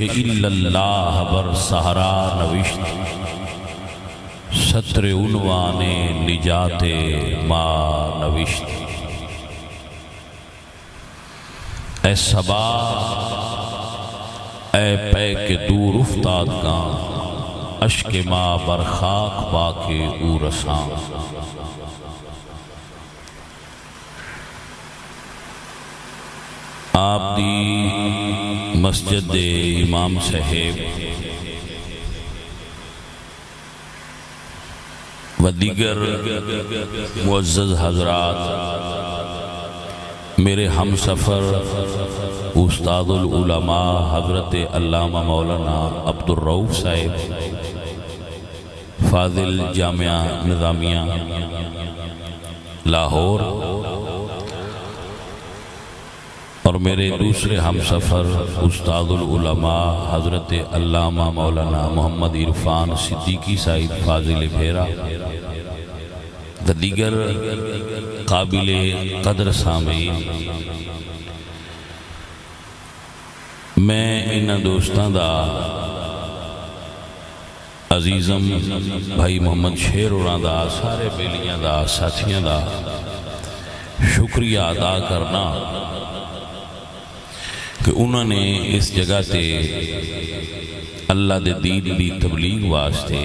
الا اللہ بر سہرا نوشت سطر عنوان نجات ما نوشت اے صبا اے پے کے دور افتاد گاں اشک ما بر خاک باکے او رساں آپ دی مسجد دے امام صاحب و دیگر معزز حضرات، میرے ہم سفر استاد العلماء حضرت علامہ مولانا عبدالرؤف صاحب فاضل جامعہ نظامیہ لاہور، اور میرے دوسرے ہم سفر استاد العلماء حضرت علامہ مولانا محمد عرفان صدیقی صاحب فاضل بھیرا، دیگر قابل قدر سامعین، میں انہاں دوستاں دا عزیزم بھائی محمد شیر ہوراں دا سارے بیلیاں دا ساتھیاں دا شکریہ ادا کرنا کہ انہوں نے اس جگہ تے اللہ دے دین دی تبلیغ واسطے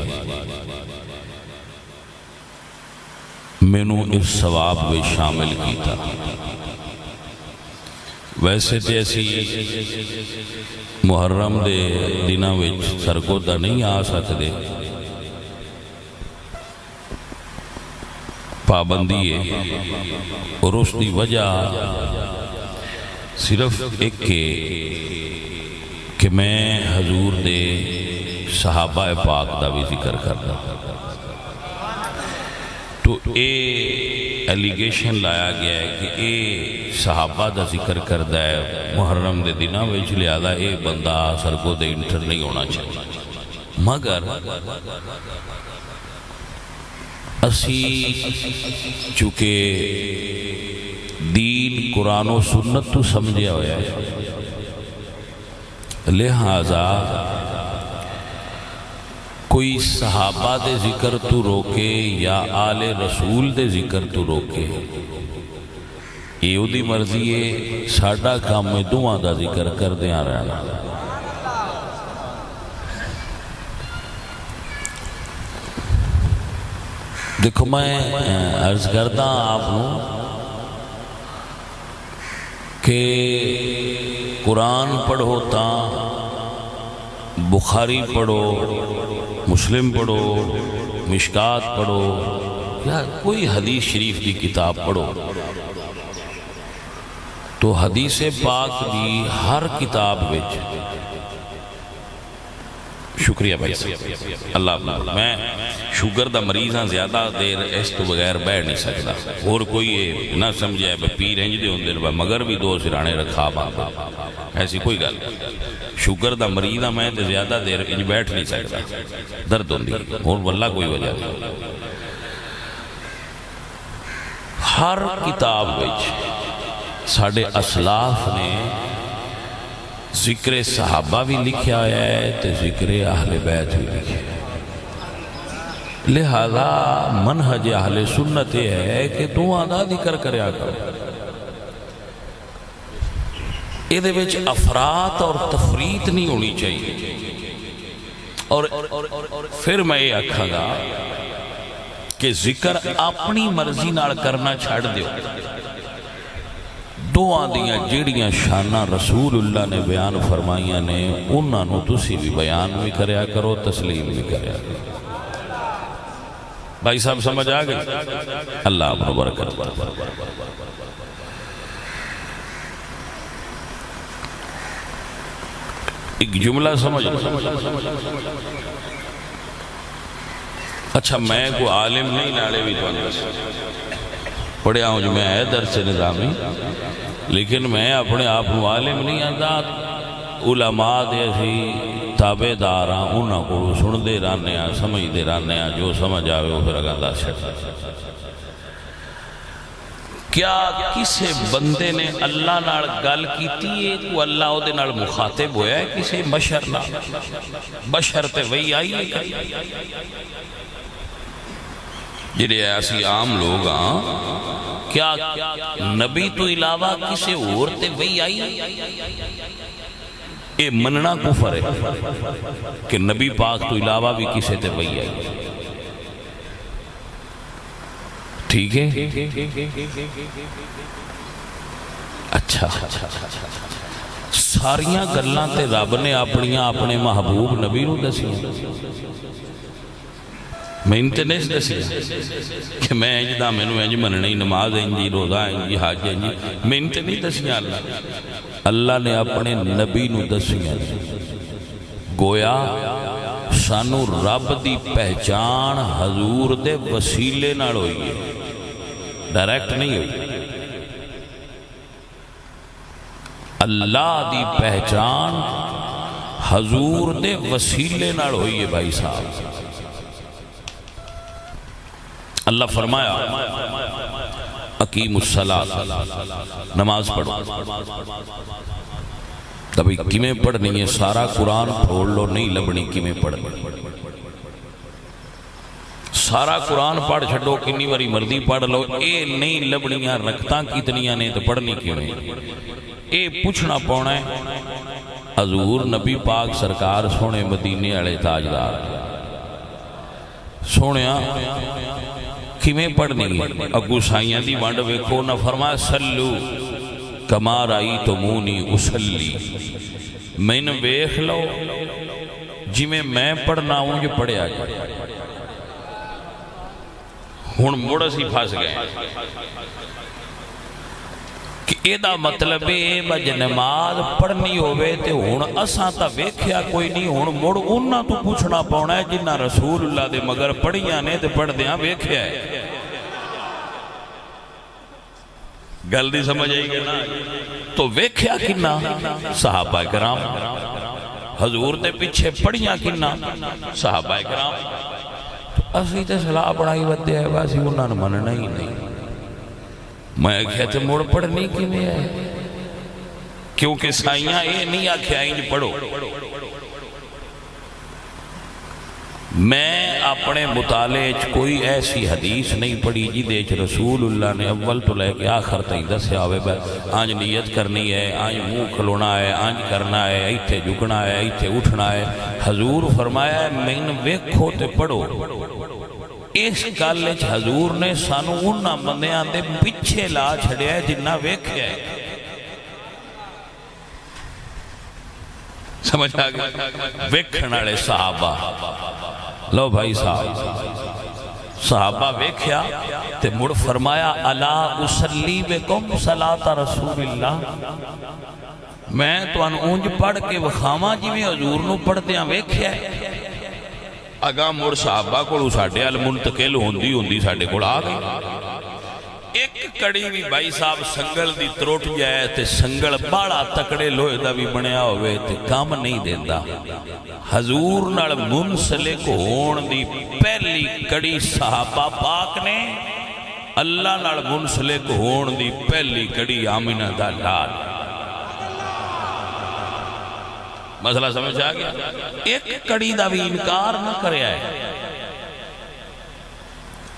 مینوں اس ثواب میں شامل کیتا۔ ویسے تے اسی محرم دے دنوں وچ سرگودا نہیں آ سکدے، پابندی ہے، اور اس دی وجہ صرف ایک کہ میں حضور دے صحابہ پاک دا بھی ذکر کرنا، تو اے ایلیگیشن لایا گیا ہے کہ اے صحابہ دا ذکر کردہ ہے محرم دے دنوں وچ، لہذا اے بندہ سرگو دے انٹر نہیں ہونا چاہیے، مگر اسی چونکہ دین قرآن و سنت تو سمجھیا ہویا ہے، لہذا کوئی صحابہ دے ذکر تو روکے یا آل رسول دے ذکر تو روکے، یہ دی مرضی ہے، ساڈا کام میں دعا دا ذکر کر دیا رہنا۔ دیکھو میں عرض کرتا آپ ہوں کہ قرآن پڑھو تا بخاری پڑھو، مسلم پڑھو، مشکات پڑھو، یا کوئی حدیث شریف کی کتاب پڑھو، تو حدیث پاک دی ہر کتاب وچ، شکریہ بھائی اللہ اپنا، میں شوگر دا مریض ہاں، زیادہ دیر اس تو بغیر بیٹھ نہیں سکتا، اور کوئی نہ سمجھے پیر ہنج دے ہوندے مگر بھی دو سرانے رکھا بابا، ایسی کوئی گل، شوگر دا مریض ہاں میں زیادہ دیر انج بیٹھ نہیں سکتا، درد ہوندی، اور واللہ کوئی وجہ نہیں۔ ہر کتاب وچ ساڑھے اسلاف نے ذکر صحابہ بھی لکھیا ہے تے ذکر اہل بیت بھی لکھیا ہے، لہذا منہج اہل سنت ہے کہ دعا دا ذکر کریا کرو، یہ وچ افراد اور تفریط نہیں ہونی چاہیے، اور پھر میں یہ آکھاں گا کہ ذکر اپنی مرضی نال کرنا چھڑ دیو، دعا دیاں جیڑیاں شانہ رسول اللہ نے بیان فرمائیاں نے انہاں نو تسی بھی بیان بھی کریا کرو، تسلیم بھی کریا کرو۔ بھائی صاحب سمجھ آگئے؟ اللہ اپنا برکت۔ ایک جملہ سمجھ، اچھا میں کوئی عالم نہیں، نالے بھی تو اندر پڑھیا ہوں جو میں ہے درس نظامی، لیکن میں اپنے آپ عالم نہیں آتا، علماء دے اسی تابع داراں انہاں کو سن دے رانے ہیں، سمجھ دے رانے ہیں، جو سمجھ آوے وہ پھر اگاں دس کیا کسی بندے نے اللہ نال گل کیتی ہے تو اللہ او دے نال مخاطب ہویا ہے کسی بشر نال؟ بشر تے وہی آئی ہے جڑے ایسی عام لوگ ہاں، کیا نبی تو علاوہ کسی اور تے وہی آئی ہے؟ یہ مننا کفر ہے کہ نبی پاک تو علاوہ بھی کسی تے وہی آئی ہے۔ ٹھیک ہے؟ اچھا ساریاں گلاں تے رب نے اپنیاں اپنے محبوب نبی نو دسیاں، میں انتے نہیں دسیاں کہ میں انج دا میں نو انج مننی، نماز انجی، روزہ انجی، حج انجی، میں انتے نہیں دسیاں۔ اللہ نے اپنے نبی نو دسیاں، گویا سانو رب دی پہچان حضور دے وسیلے نال ہوئی ہے، ڈائریکٹ نہیں ہوئی۔ اللہ دی پہچان حضور دے وسیلے نال ہوئی ہے بھائی صاحب۔ اللہ فرمایا اقیم الصلاۃ، نماز پڑھو۔ تبھی کیمیں پڑھنی ہے؟ سارا قرآن پھوڑ لو، نہیں لبنی کیمیں پڑھنی۔ سارا قرآن پڑھ چھڑو، کنی واری مردی پڑھ لو، اے نہیں لبنیاں رکھتاں کتنیاں نے تو پڑھنی کیوں نہیں؟ اے پوچھنا پونا ہے حضور نبی پاک سرکار سونے مدینے والے تاجدار سونیا کیویں پڑھنی ہے؟ اگو سائیاں دی وانڈ ویکھو نہ فرمایا سلو کما رأیتمونی اسلی، میں نے ویکھ لو جی میں پڑھنا ہوں جو پڑھیا جائے۔ ہن مڑ اسی پھنس گئے کہ ایدہ مطلب ہے بج نماز پڑھنی ہوئے تے ہن اساں تا ویکھیا کوئی نہیں، ہن مڑ انہاں تو پوچھنا پونا ہے جنہ رسول اللہ دے مگر پڑھیاں نے تے پڑھ دیاں ویکھیا ہے۔ گل دی سمجھ آئی گا نا؟ تو ویکھیا کنا؟ صحابہ کرام۔ حضور دے پیچھے پڑھیاں کنا؟ صحابہ کرام۔ اسی تے صلاح بڑھائی ودے ہے باسی انہاں نے مننا ہی نہیں۔ میں کہتے موڑ پڑھنی کی میں ہے کیونکہ سائیاں اے نہیں آکھیا انج پڑھو۔ میں اپنے مطالعے کوئی ایسی حدیث نہیں پڑھی جی دیچ رسول اللہ نے اول تو لے کے آخر تک دسیا ہوئے آنج نیت کرنی ہے، آنج منہ کھلونا ہے، آنج کرنا ہے، ایتھے جھکنا ہے، ایتھے اٹھنا ہے۔ حضور فرمایا ہے میں ویکھو تے پڑھو۔ اس گالچ حضور نے سانو انہاں بندیاں دے پیچھے لا چھڑیا ہے جنہ ویکھیا ہے۔ سمجھ آگے؟ ویکھنالے صحابہ، لو بھائی صاحب صحابہ ویکھیا تے مڑ فرمایا الا اسلی بکم صلاۃ رسول اللہ، میں تو ان اونج پڑھ کے وخاواں جی میں حضور نو پڑھ دیاں ویکھیا ہے۔ اگاں مڑ صحابہ کو ساڈے ال منتقل ہوندی ساڈے کو آ گئی۔ ایک کڑی بھی بھائی صاحب سنگل دی تروٹ جائے تے سنگل باڑا تکڑے لوہے دا بھی بنیا ہوئے تے کام نہیں دیندہ۔ حضور نال منسلک ہون دی پہلی کڑی صحابہ پاک نے، اللہ نال منسلک ہون دی پہلی کڑی آمینہ دا لال۔ مسئلہ سمجھ آ گیا؟ ایک کڑی دا بھی انکار نہ کریا ہے۔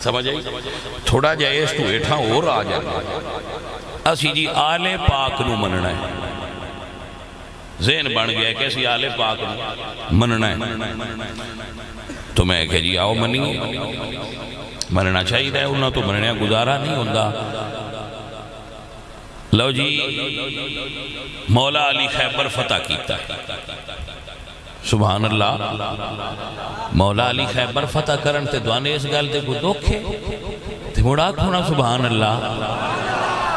سمجھ آئی؟ تھوڑا جائے اس تو ایٹھا اور آ جائے اسی جی آل پاک نو مننا ہے۔ ذہن بن گیا کیسی آل پاک نو مننا ہے تو میں کہ جی آؤ منی مننا چاہیے ہے، انہاں تو مننے گزارا نہیں ہوندہ۔ لو جی مولا علی خیبر فتح کیتا ہے، سبحان اللہ۔ مولا علی خیبر فتح کرن تے دوانے اس گل دے کو دکھے تے مڑا کھونا سبحان اللہ۔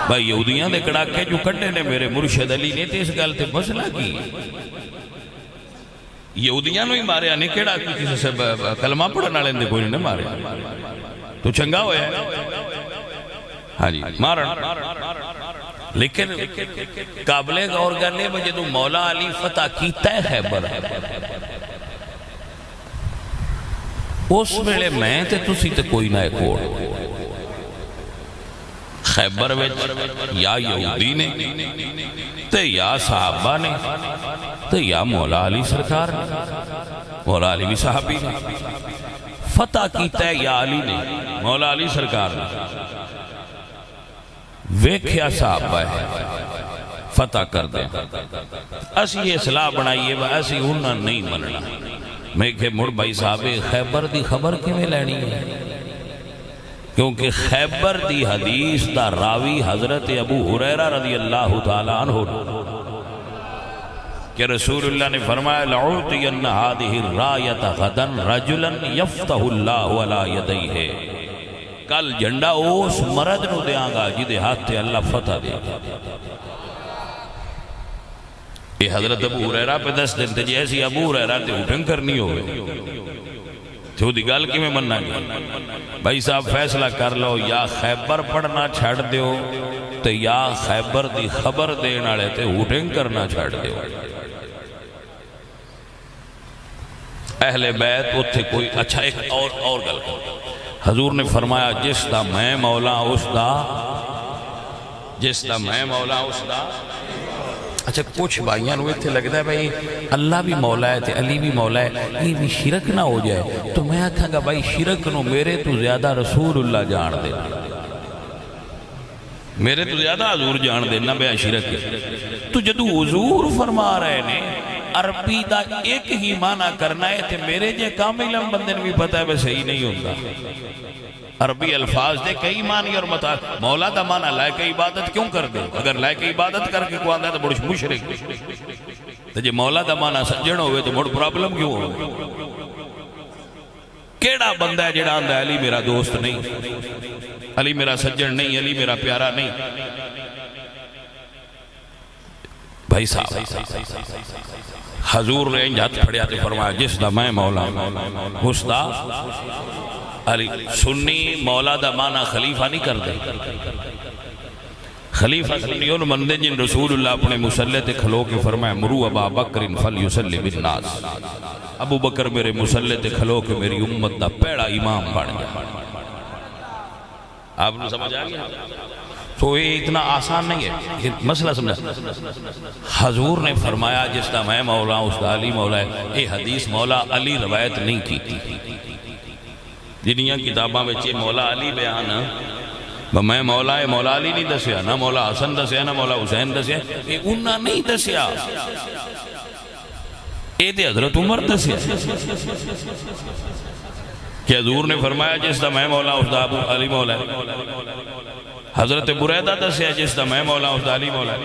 بھائی یہودیاں دے کڑاکے جو کڑنے نے میرے مرشد علی نے تے اس گل تے مسئلہ کی، یہودیاں نو ہی مارے آنے کڑا کسی سے کلمہ پڑھنا لیندے کوئی نہیں مارے تو چنگا ہویا ہے۔ ہاں جی مارن، لیکن قابل غور کرنے بجے تو مولا علی فتح کیتا ہے خیبر، اس ویلے میں تے تسی تے کوئی نہ ایک اور خیبر وچ یا یہودی نے تے یا صحابہ نے تے یا مولا علی سرکار نے، مولا علی بھی صحابی نے، فتح کیتا ہے یا علی نے، مولا علی سرکار نے، ویکھیا صحابہ ہے فتح کر دیں، اسی یہ اصلاح بنائیے اسی انہاں نہیں مننا۔ میں کہ مڑ بھائی صاحب خیبر دی خبر کیویں لینی ہے؟ کیونکہ خیبر دی حدیث دا راوی حضرت ابو ہریرہ رضی اللہ تعالیٰ عنہ کہ رسول اللہ نے فرمایا لَعُوتِيَنَّ هَذِهِ الرَّایَةَ غَدًا رَجُلًا يَفْتَحُ اللَّهُ عَلَى يَدَيْهِ، کل جھنڈا اس مرد نو دیاں گا جدے ہاتھ تے اللہ فتح دے گا۔ یہ حضرت ابو ہریرہ پہ دس دن تے جیسی ابو ہریرہ تے اٹھن کرنی ہوئے تو دی گل کی میں مننا گیا۔ بھائی صاحب فیصلہ کر لو، یا خیبر پڑھنا چھڑ دیو تے یا خیبر دی خبر دین آلے تے اٹھن کرنا چھڑ دیو۔ اہل بیت اتھے کوئی اچھا ایک اور گل کرو، حضور نے فرمایا جس دا میں مولا اس دا، جس دا میں مولا اس دا۔ اچھا کچھ بھائیاں نو اتھے لگتا ہے بھائی اللہ بھی مولا ہے تے علی بھی مولا ہے، یہ بھی شرک نہ ہو جائے، تو میں آکھاں گا بھائی شرک نو میرے تو زیادہ رسول اللہ جان دے، میرے تو زیادہ حضور جان دے نہ بے شرک ہے۔ تو جدو حضور فرما رہے نے عربی دا ایک ہی معنی کرنا ہے تے میرے جے کامل بندے نے بھی پتہ ہے بس صحیح نہیں ہوتا۔ عربی الفاظ دے کئی معنی اور مطالع، مولا دا معنی لائق عبادت کیوں کر دے؟ اگر لائق عبادت کر کے کو آندہ ہے تو بڑھ مشرک، تو جے مولا دا معنی سجن ہوئے تو بڑھ پرابلم کیوں ہوئے؟ کیڑا بندہ ہے جڑا آندہ ہے علی میرا دوست نہیں، علی میرا سجن نہیں، علی میرا پیارا نہیں؟ بھائی صاحب حضور نے انجھات پڑھیا تے فرمایا جس دا میں مولا اس دا علی۔ سنی مولا دا معنی خلیفہ نہیں کر دے، خلیفہ سنیون مندے جن رسول اللہ اپنے مسلح تے کھلو کے فرمایا مرو ابا بکر فلیسلی بالناس، ابو بکر میرے مسلح تے کھلو کے میری امت دا پیڑا امام بن گیا۔ آپ نے سمجھ آگیا؟ تو یہ اتنا آسان نہیں ہے، یہ مسئلہ سمجھا۔ حضور نے فرمایا جس دا میں مولا اس دا علی مولا ہے، یہ حدیث مولا علی روایت نہیں کی تھی۔ جنیاں کتاباں بچے مولا علی بیان میں مولا ہے، مولا علی نہیں دسیا، نہ مولا حسن دسیا، نہ مولا حسین دسیا، یہ انہاں نہیں دسیا، یہ تے حضرت عمر دسیا کہ حضور نے فرمایا جس دا میں مولا اس دا ابو علی مولا ہے۔ حضرت بریدہ دسیا جس دا میں مولا اس دا علی مولا ہے۔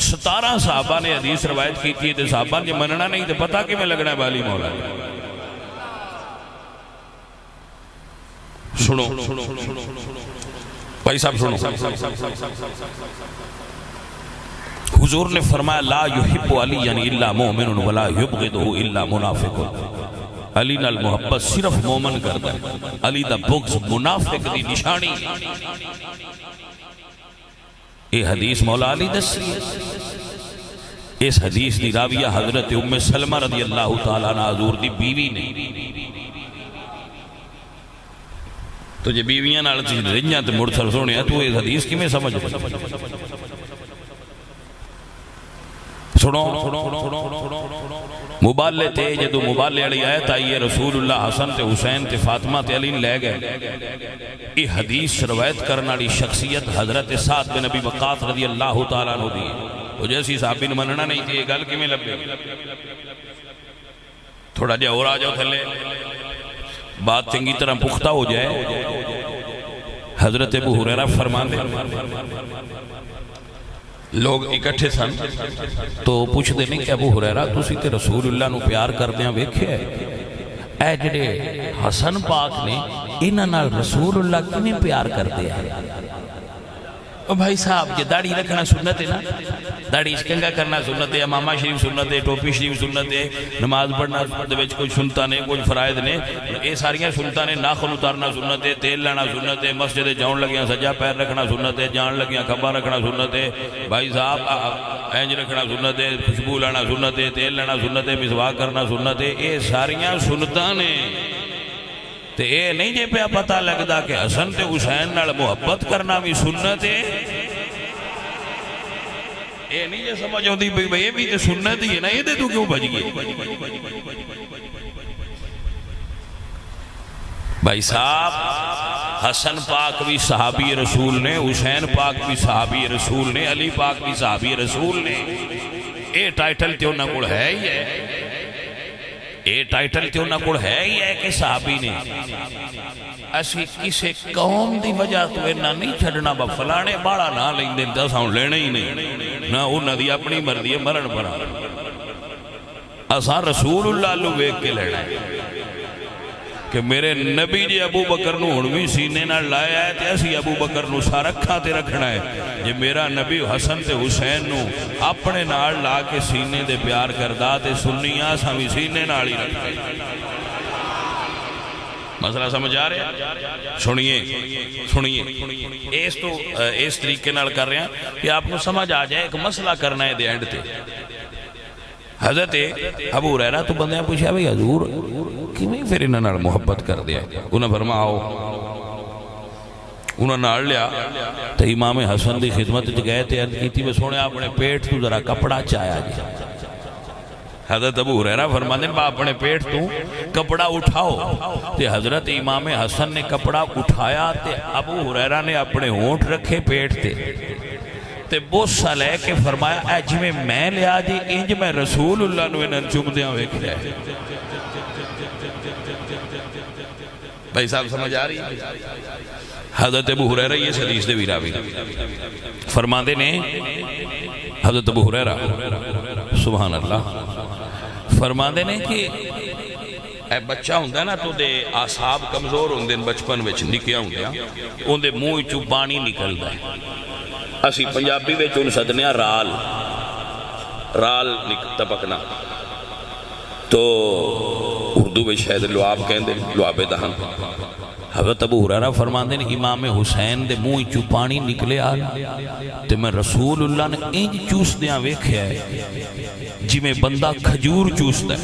17 صحابہ نے حدیث روایت کی تھی، تے صحابہ نے مننا نہیں تے پتہ کہ میں لگنا ہے علی مولا ہے۔ سنو بھائی صاحب سنو، حضور نے فرمایا لا یحب علی یعنی الا مومن ولا یبغضہ الا منافق، علی نال محبت صرف مومن کرتا ہے، علی دا بغض منافق دی نشانی۔ یہ حدیث مولا علی دسی ہے۔ اس حدیث دی راویہ حضرت ام سلمہ رضی اللہ تعالیٰ عنہ حضور دی بیوی نے، تو جے بیویاں نال رہیاں تے مڑ سر سونے تو اس حدیث کی میں سمجھ سنو مبالے تے جدو مبالے علی آیت آئی ہے رسول اللہ حسن تے حسین تے فاطمہ تے علی لے گئے، یہ حدیث روایت کرنا لی شخصیت حضرت سعد بن ابی وقاص رضی اللہ تعالیٰ عنہ دی، وہ جیسی صحابی نے مننا نہیں تھی، یہ گل کی میں لبے تھوڑا جا اور آ جاؤ تھلے بات چنگی طرح پختہ ہو جائے۔ حضرت ابو ہریرہ فرماندے لوگ اکٹھے سن تو پوچھ دے نہیں کہ ابو ہریرہ تسی تے رسول اللہ نو پیار کر دیاں ویکھے ہے، اے جڑے حسن پاک نے انہاں نال رسول اللہ کیویں پیار کردے ہیں؟ او بھائی صاحب یہ داڑھی رکھنا سنت ہے نا، داڑھی کنگا کرنا سنت ہے، امامہ شریف سنت ہے، ٹوپی شریف سنت ہے، نماز پڑھنا سنت ہے، کچھ سنتا نے کچھ فرائض نے، یہ ساریاں سنتا نے، ناخن اتارنا سنت ہے، تیل لینا سنت ہے، مسجد جاؤن لگیاں سجا پیر رکھنا سنت ہے، جان لگیاں کھبا رکھنا سنت ہے، بھائی صاحب اینج رکھنا سنت ہے، خوشبو لینا سنت ہے، تیل لینا سنت ہے، مسواک کرنا سنت ہے، یہ ساریاں سنتاں نے۔ تے اے نہیں جے پہ پتہ لگدا کہ حسن تے حسین نال محبت کرنا بھی سنت ہے، اے نہیں جے سمجھ ہوندی بھئی یہ بھی تے سنت ہی ہے نا، یہ تے تو کیوں بج گئی؟ بھائی صاحب حسن پاک بھی صحابی رسول نے، حسین پاک بھی صحابی رسول نے، علی پاک بھی صحابی رسول نے، اے ٹائٹل تے انہاں کول ہے ہی ہے، اے ٹائٹل تے انہاں کول ہے ہی ہے کہ صحابی نے۔ اسی کسے قوم دی وجہ تو انہاں نہیں چھڑنا با فلانے باڑا نہ لیندے تے اساں لینا ہی نہیں، نہ انہاں دی اپنی مرضی ہے مرن پر، اساں رسول اللہ لو ویکھ کے لینا ہے کہ میرے نبی جی ابو بکر نو ہنوی سینے نہ لایا ہے تے اسی ابو بکر نو سارکھا تے رکھنا ہے، یہ میرا نبی حسن تے حسین نو اپنے نال لا کے سینے دے پیار کردہ تے سنی آساں بھی سینے نال ہی رکھنا ہے۔ مسئلہ سمجھ آ رہے ہیں؟ سنیے اس طریقے نال کر رہے ہیں کہ آپ کو سمجھ آ جائے، ایک مسئلہ کرنا ہے دے اینڈ تے۔ حضرت ابو ہریرہ تو بندے ہیں پوچھا بھئی حضور کیوں پھر انہاں نال محبت کر دیا؟ انہاں فرماؤ، انہاں نال لیا تو امام حسن دی خدمت گئے تے عرض کیتی بس سونے اپنے پیٹ تو ذرا کپڑا چایا جی۔ حضرت ابو ہریرہ فرماتے ہیں اپنے پیٹ تو کپڑا اٹھاؤ، تے حضرت امام حسن نے کپڑا اٹھایا تے ابو ہریرہ نے اپنے ہونٹ رکھے پیٹ تے تے بوسہ لے کے فرمایا اے جی میں لیا جی انج میں رسول اللہ نو انہاں چم دیاں ویکھ لیا۔ بھائی صاحب سمجھ آ رہی ہے؟ حضرت ابو ہریرہ یہ حدیث دے ویراوی فرماندے نے، حضرت ابو ہریرہ سبحان اللہ فرماندے نے کہ اے بچہ ہوندہ نا تو دے آساب کمزور ہوندے بچپن وچ نکیا ہوندے ان دے منہ چوں پانی نکلدا ہے، اسی پنجابی وچ ان سدنے رال تپکنا، تو اردو میں شاید لعاب کہندے لعاب دہن۔ حضرت ابو ہریرہ فرماندے نے امام حسین دے منہ چوں پانی نکلے آ تے میں رسول اللہ نے انج چوس دیاں ویکھیا ہے جی میں بندہ کھجور چوستا ہے۔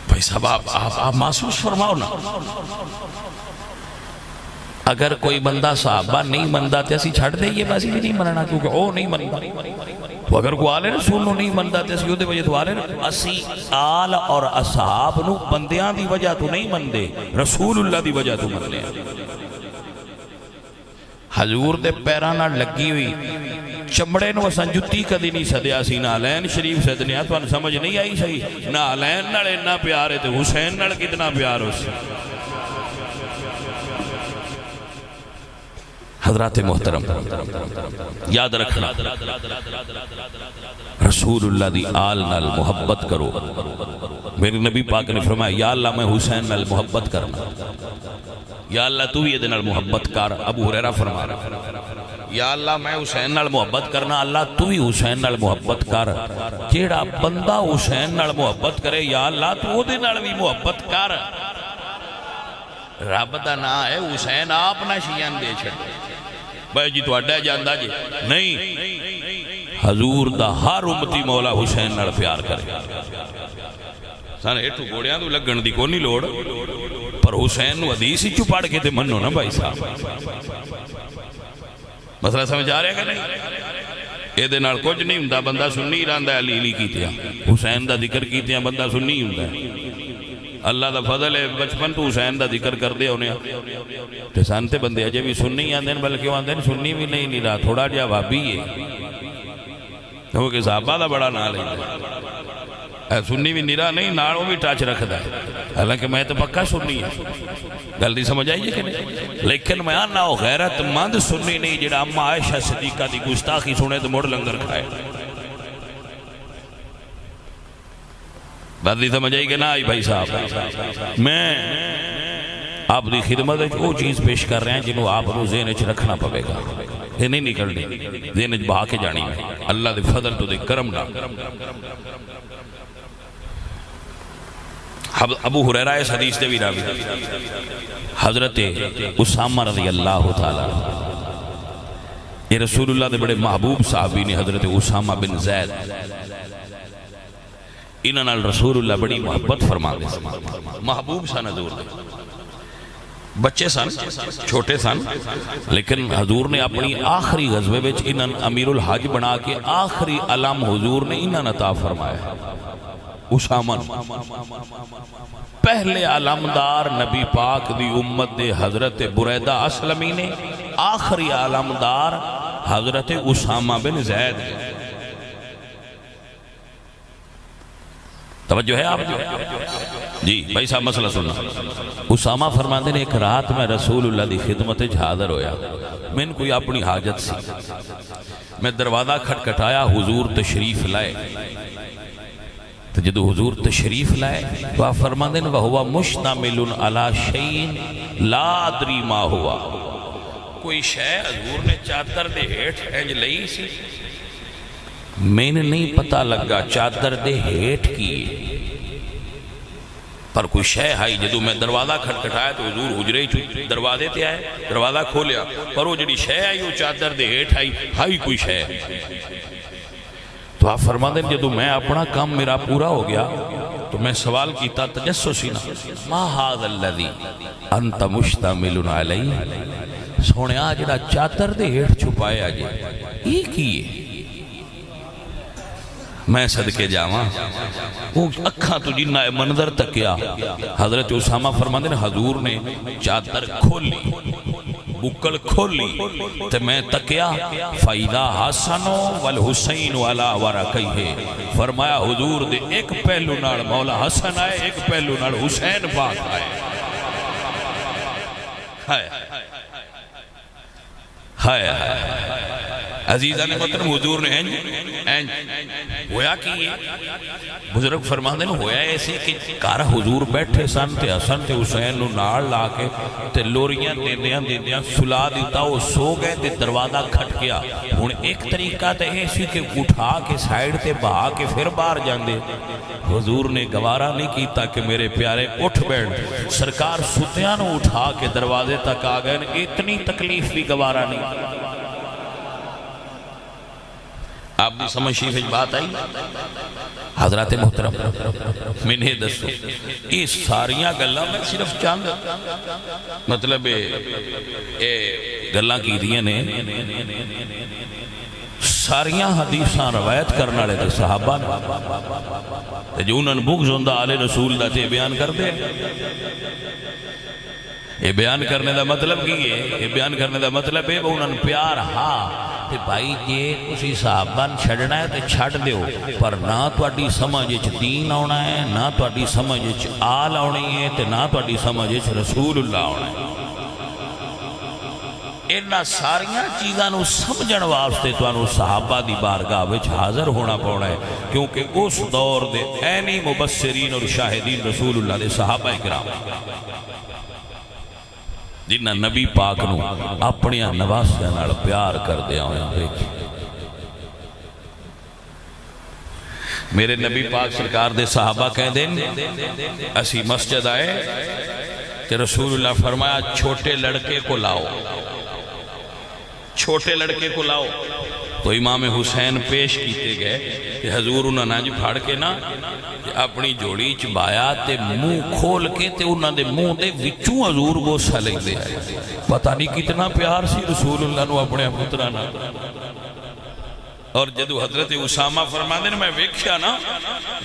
بھائی صاحب آپ محسوس فرماؤ نا، اگر کوئی بندہ صحابہ نہیں مندہ تے اسی چھڑ دے یہ باسی بھی نہیں مننا کیونکہ او نہیں مننا، تو اگر کوئی آلے رسول نو نہیں مندہ تے اسی ہو دے وجہ تو آلے اسی آل اور اصحاب نو بندیاں دی وجہ تو نہیں مندے، رسول اللہ دی وجہ تو مندے۔ حضور دے پیرانا لگی ہوئی چمڑے نو اساں جتی کدی نہیں سدیا سی، نالین شریف سدنیا تو ان سمجھ نہیں آئی صحیح، نالین نال اتنا پیار ہے تے حسین نال کتنا پیار ہو سی۔ حضرات محترم یاد رکھنا، رسول اللہ دی آل نال محبت کرو۔ میرے نبی پاک نے فرمایا یا اللہ میں حسین نال محبت کرنا، یا اللہ تو بھی یہ نال محبت کر۔ ابو ہریرہ فرما رہا یا اللہ میں حسین نال محبت کرنا، اللہ تو بھی حسین نال محبت کر۔ جیڑا بندہ حسین نال محبت کرے یا اللہ تو وہ دے نال بھی محبت کر۔ رب دا نا ہے حسین آپ نہ شیعن دے چھڑے بھائی جی تو اڈا جاندہ جی نہیں، حضور دا ہر امتی مولا حسین نال پیار کرے۔ سانے ایٹھو گوڑیاں تو لگن دی کونی لوڑ، پر حسین نو حدیث ہی چپاڑ کے تے منو نا بھائی صاحب۔ مسئلہ سمجھ آ رہے کہ نہیں؟ اے دے نال کچھ نہیں ہوندہ، بندہ سنی راندہ علی علی کیتیا، حسین دا ذکر کیتیا بندہ سنی ہوندہ ہے۔ اللہ دا فضل ہے بچپن تو حسین دا ذکر کر دے ہونے تے سانتے بندے اجے بھی سنی آندیں بلکہ آندیں سنی بھی نہیں رہا، تھوڑا جا وابی ہے کیونکہ صحابہ دا بڑا نال ہے، سنی بھی نرا نہیں ناڑوں بھی ٹاچ رکھ دا ہے، حالانکہ میں تو پکا سنی ہے، گلدی سمجھ آئیے کہ نہیں؟ لیکن میں آنا ہو غیرت مند سنی نہیں جڑا اما عائشہ صدیقہ دی گستاخی سنے تو مڑ لنگر کھائے۔ بات نہیں سمجھ آئی کہ نہ آئی بھائی صاحب؟ میں آپ دی خدمت وہ چیز پیش کر رہے ہیں جنہوں آپ کو ذہن وچ رکھنا پڑے گا، یہ نہیں نکلنی، ذہن وچ بہا کے جانی ہے اللہ دے فضل تو دے کرم نہ۔ ابو ہریرہ اس حدیث دے بھی راوی حضرت اسامہ رضی اللہ تعالیٰ، یہ رسول اللہ دے بڑے محبوب صحابی نے حضرت اسامہ بن زید، انہاں نال رسول اللہ بڑی محبت فرما دے محبوب سن حضور دے بچے سن چھوٹے سن لیکن حضور نے اپنی آخری غزوے وچ انہاں امیر الحج بنا کے آخری علم حضور نے انہاں عطا فرمایا اسامہ پہلے علمدار نبی پاک دی امت دے حضرت بریدہ اسلمی نے آخری علمدار حضرت اسامہ بن زید توجہ ہے آپ جی بھائی صاحب مسئلہ سننا اسامہ فرماندے نے ایک رات میں رسول اللہ دی خدمت حاضر ہویا میں نے کوئی اپنی حاجت سی میں دروازہ کھٹکھٹایا حضور تشریف لائے تو جدو حضور تشریف لائے تو آپ فرماندے نے وَهُوَ مُشْتَمِلٌ عَلَى شَيْءٍ لَا أَدْرِي مَا هُوَ کوئی شے حضور نے چادر دے ہیٹھ انج لئی سی میں نے نہیں پتہ لگا چادر دے ہیٹھ کی پر کوئی شے آئی جدو میں دروازہ کھٹکھٹایا تو حضور حجرے دروازے تے آئے دروازہ کھولیا پر وہ جڑی شے آئی وہ چادر دے ہیٹھ آئی کوئی شے تو آپ فرما دیں جدو میں اپنا کام میرا پورا ہو گیا تو میں سوال کیتا تجسسی نہ ما ھذا الذی انت مشتمل علی سونے جڑا چادر دے ہیٹھ چھپایا جی یہ کی ہے میں صدقے جاواں وہ اکھاں تو جنہ منظر تکیا حضرت اسامہ فرماندے نے حضور نے چادر کھولی بکل کھولی تو میں تکیا فَإِذَا حَسَنُ وَالْحُسَيْنُ عَلَىٰ وَرَقَيْهِ فرمایا حضور دے ایک پہلو نال مولا حسن آئے ایک پہلو نال حسین پاک آئے ہائے عزیزہ نے مطلب حضور نے ہویا کی بزرگ فرماندے نے ہویا ایسے کہ کارا حضور بیٹھے سن تے حسن تے حسین نو نال لا کے تے لوریاں دیندیاں سلا دیتا وہ سو گئے تے دروازہ کھٹ گیا ہن ایک طریقہ تے ایسی کہ اٹھا کے سائیڈ تے بہا کے پھر باہر جاندے حضور نے گوارا نہیں کیتا کہ میرے پیارے اٹھ بیٹھ سرکار ستیاں نو اٹھا کے دروازے تک آ گئے اتنی تکلیف بھی گوارا نہیں آپ بھی سمجھ شیف بات آئی حضرات محترم میں نے دسو اس ساریاں گلاں میں صرف چاند مطلب گلاں کی دیئے نے ساریاں حدیثاں روایت کرنا لے تھے صحابہ نے جو انہوں نے بغض ہوندہ آلِ رسول دا تے بیان کر دے یہ بیان کرنے دا مطلب کی ہے یہ بیان کرنے دا مطلب ہے وہ انہوں نے پیار ہاں تے بھائی جے اسی صحابان چھڑنا ہے تے چھڑ دیو پر نہ توڑی سمجھ دین آنا ہے نہ توڑی سمجھ آل آنی ہے تے نہ توڑی سمجھ رسول اللہ آنا ہے انہا ساریاں چیزاں نو سمجھن واسطے تو انہوں صحابہ دی بارگاہ وچ حاضر ہونا پڑا ہے کیونکہ اس دور دے اینی مبصرین اور شاہدین رسول اللہ دے صحابہ اکرام جنہ نبی پاک نو اپنی نواسیاں نال پیار کر دیا ہوئے میرے نبی پاک سرکار دے صحابہ کہہ دیں اسی مسجد آئے کہ رسول اللہ فرمایا چھوٹے لڑکے کو لاؤ چھوٹے لڑکے کو لاؤ تو امام حسین پیش کیتے گئے کہ حضور انہاں ناج پھاڑ کے نا اپنی جوڑی چبایا تے منہ کھول کے تے انہاں دے منہ دے وچوں حضور بوسہ لگ دے پتہ نہیں کتنا پیار سی رسول اللہ نو اپنے پترانا اور جدو حضرت اسامہ فرما دے میں ویکھیا نا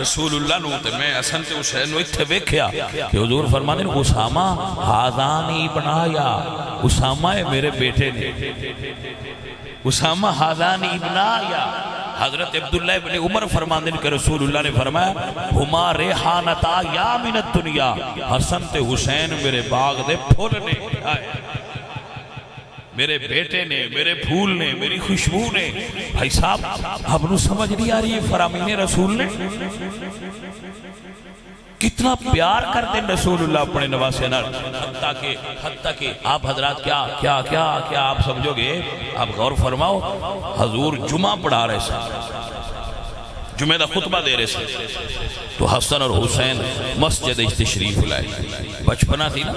رسول اللہ نو تے میں حسن تے حسین نو اتھے ویکھیا کہ حضور فرما دے اسامہ حاضانی بنایا اسامہ ہے میرے بیٹے نے اسامہ حاضانی بنایا حضرت عبداللہ ابن عمر فرمان دن کہ رسول اللہ نے فرمایا ہما ریحانتا یا من الدنیا حسن تے حسین میرے باغ دے پھول نے میرے بیٹے نے میرے پھول نے میری خوشبو نے بھائی صاحب ہم نے سمجھ نہیں آ رہی ہے فرامین رسول نے کتنا پیار کرتے ہیں رسول اللہ اپنے نواسے نال حتیٰ کہ آپ حضرات کیا آپ سمجھو گے آپ غور فرماؤ حضور جمعہ پڑھا رہے سے جمعہ دا خطبہ دے رہے سے تو حسن اور حسین مسجد تشریف لائے بچپنا تھی نا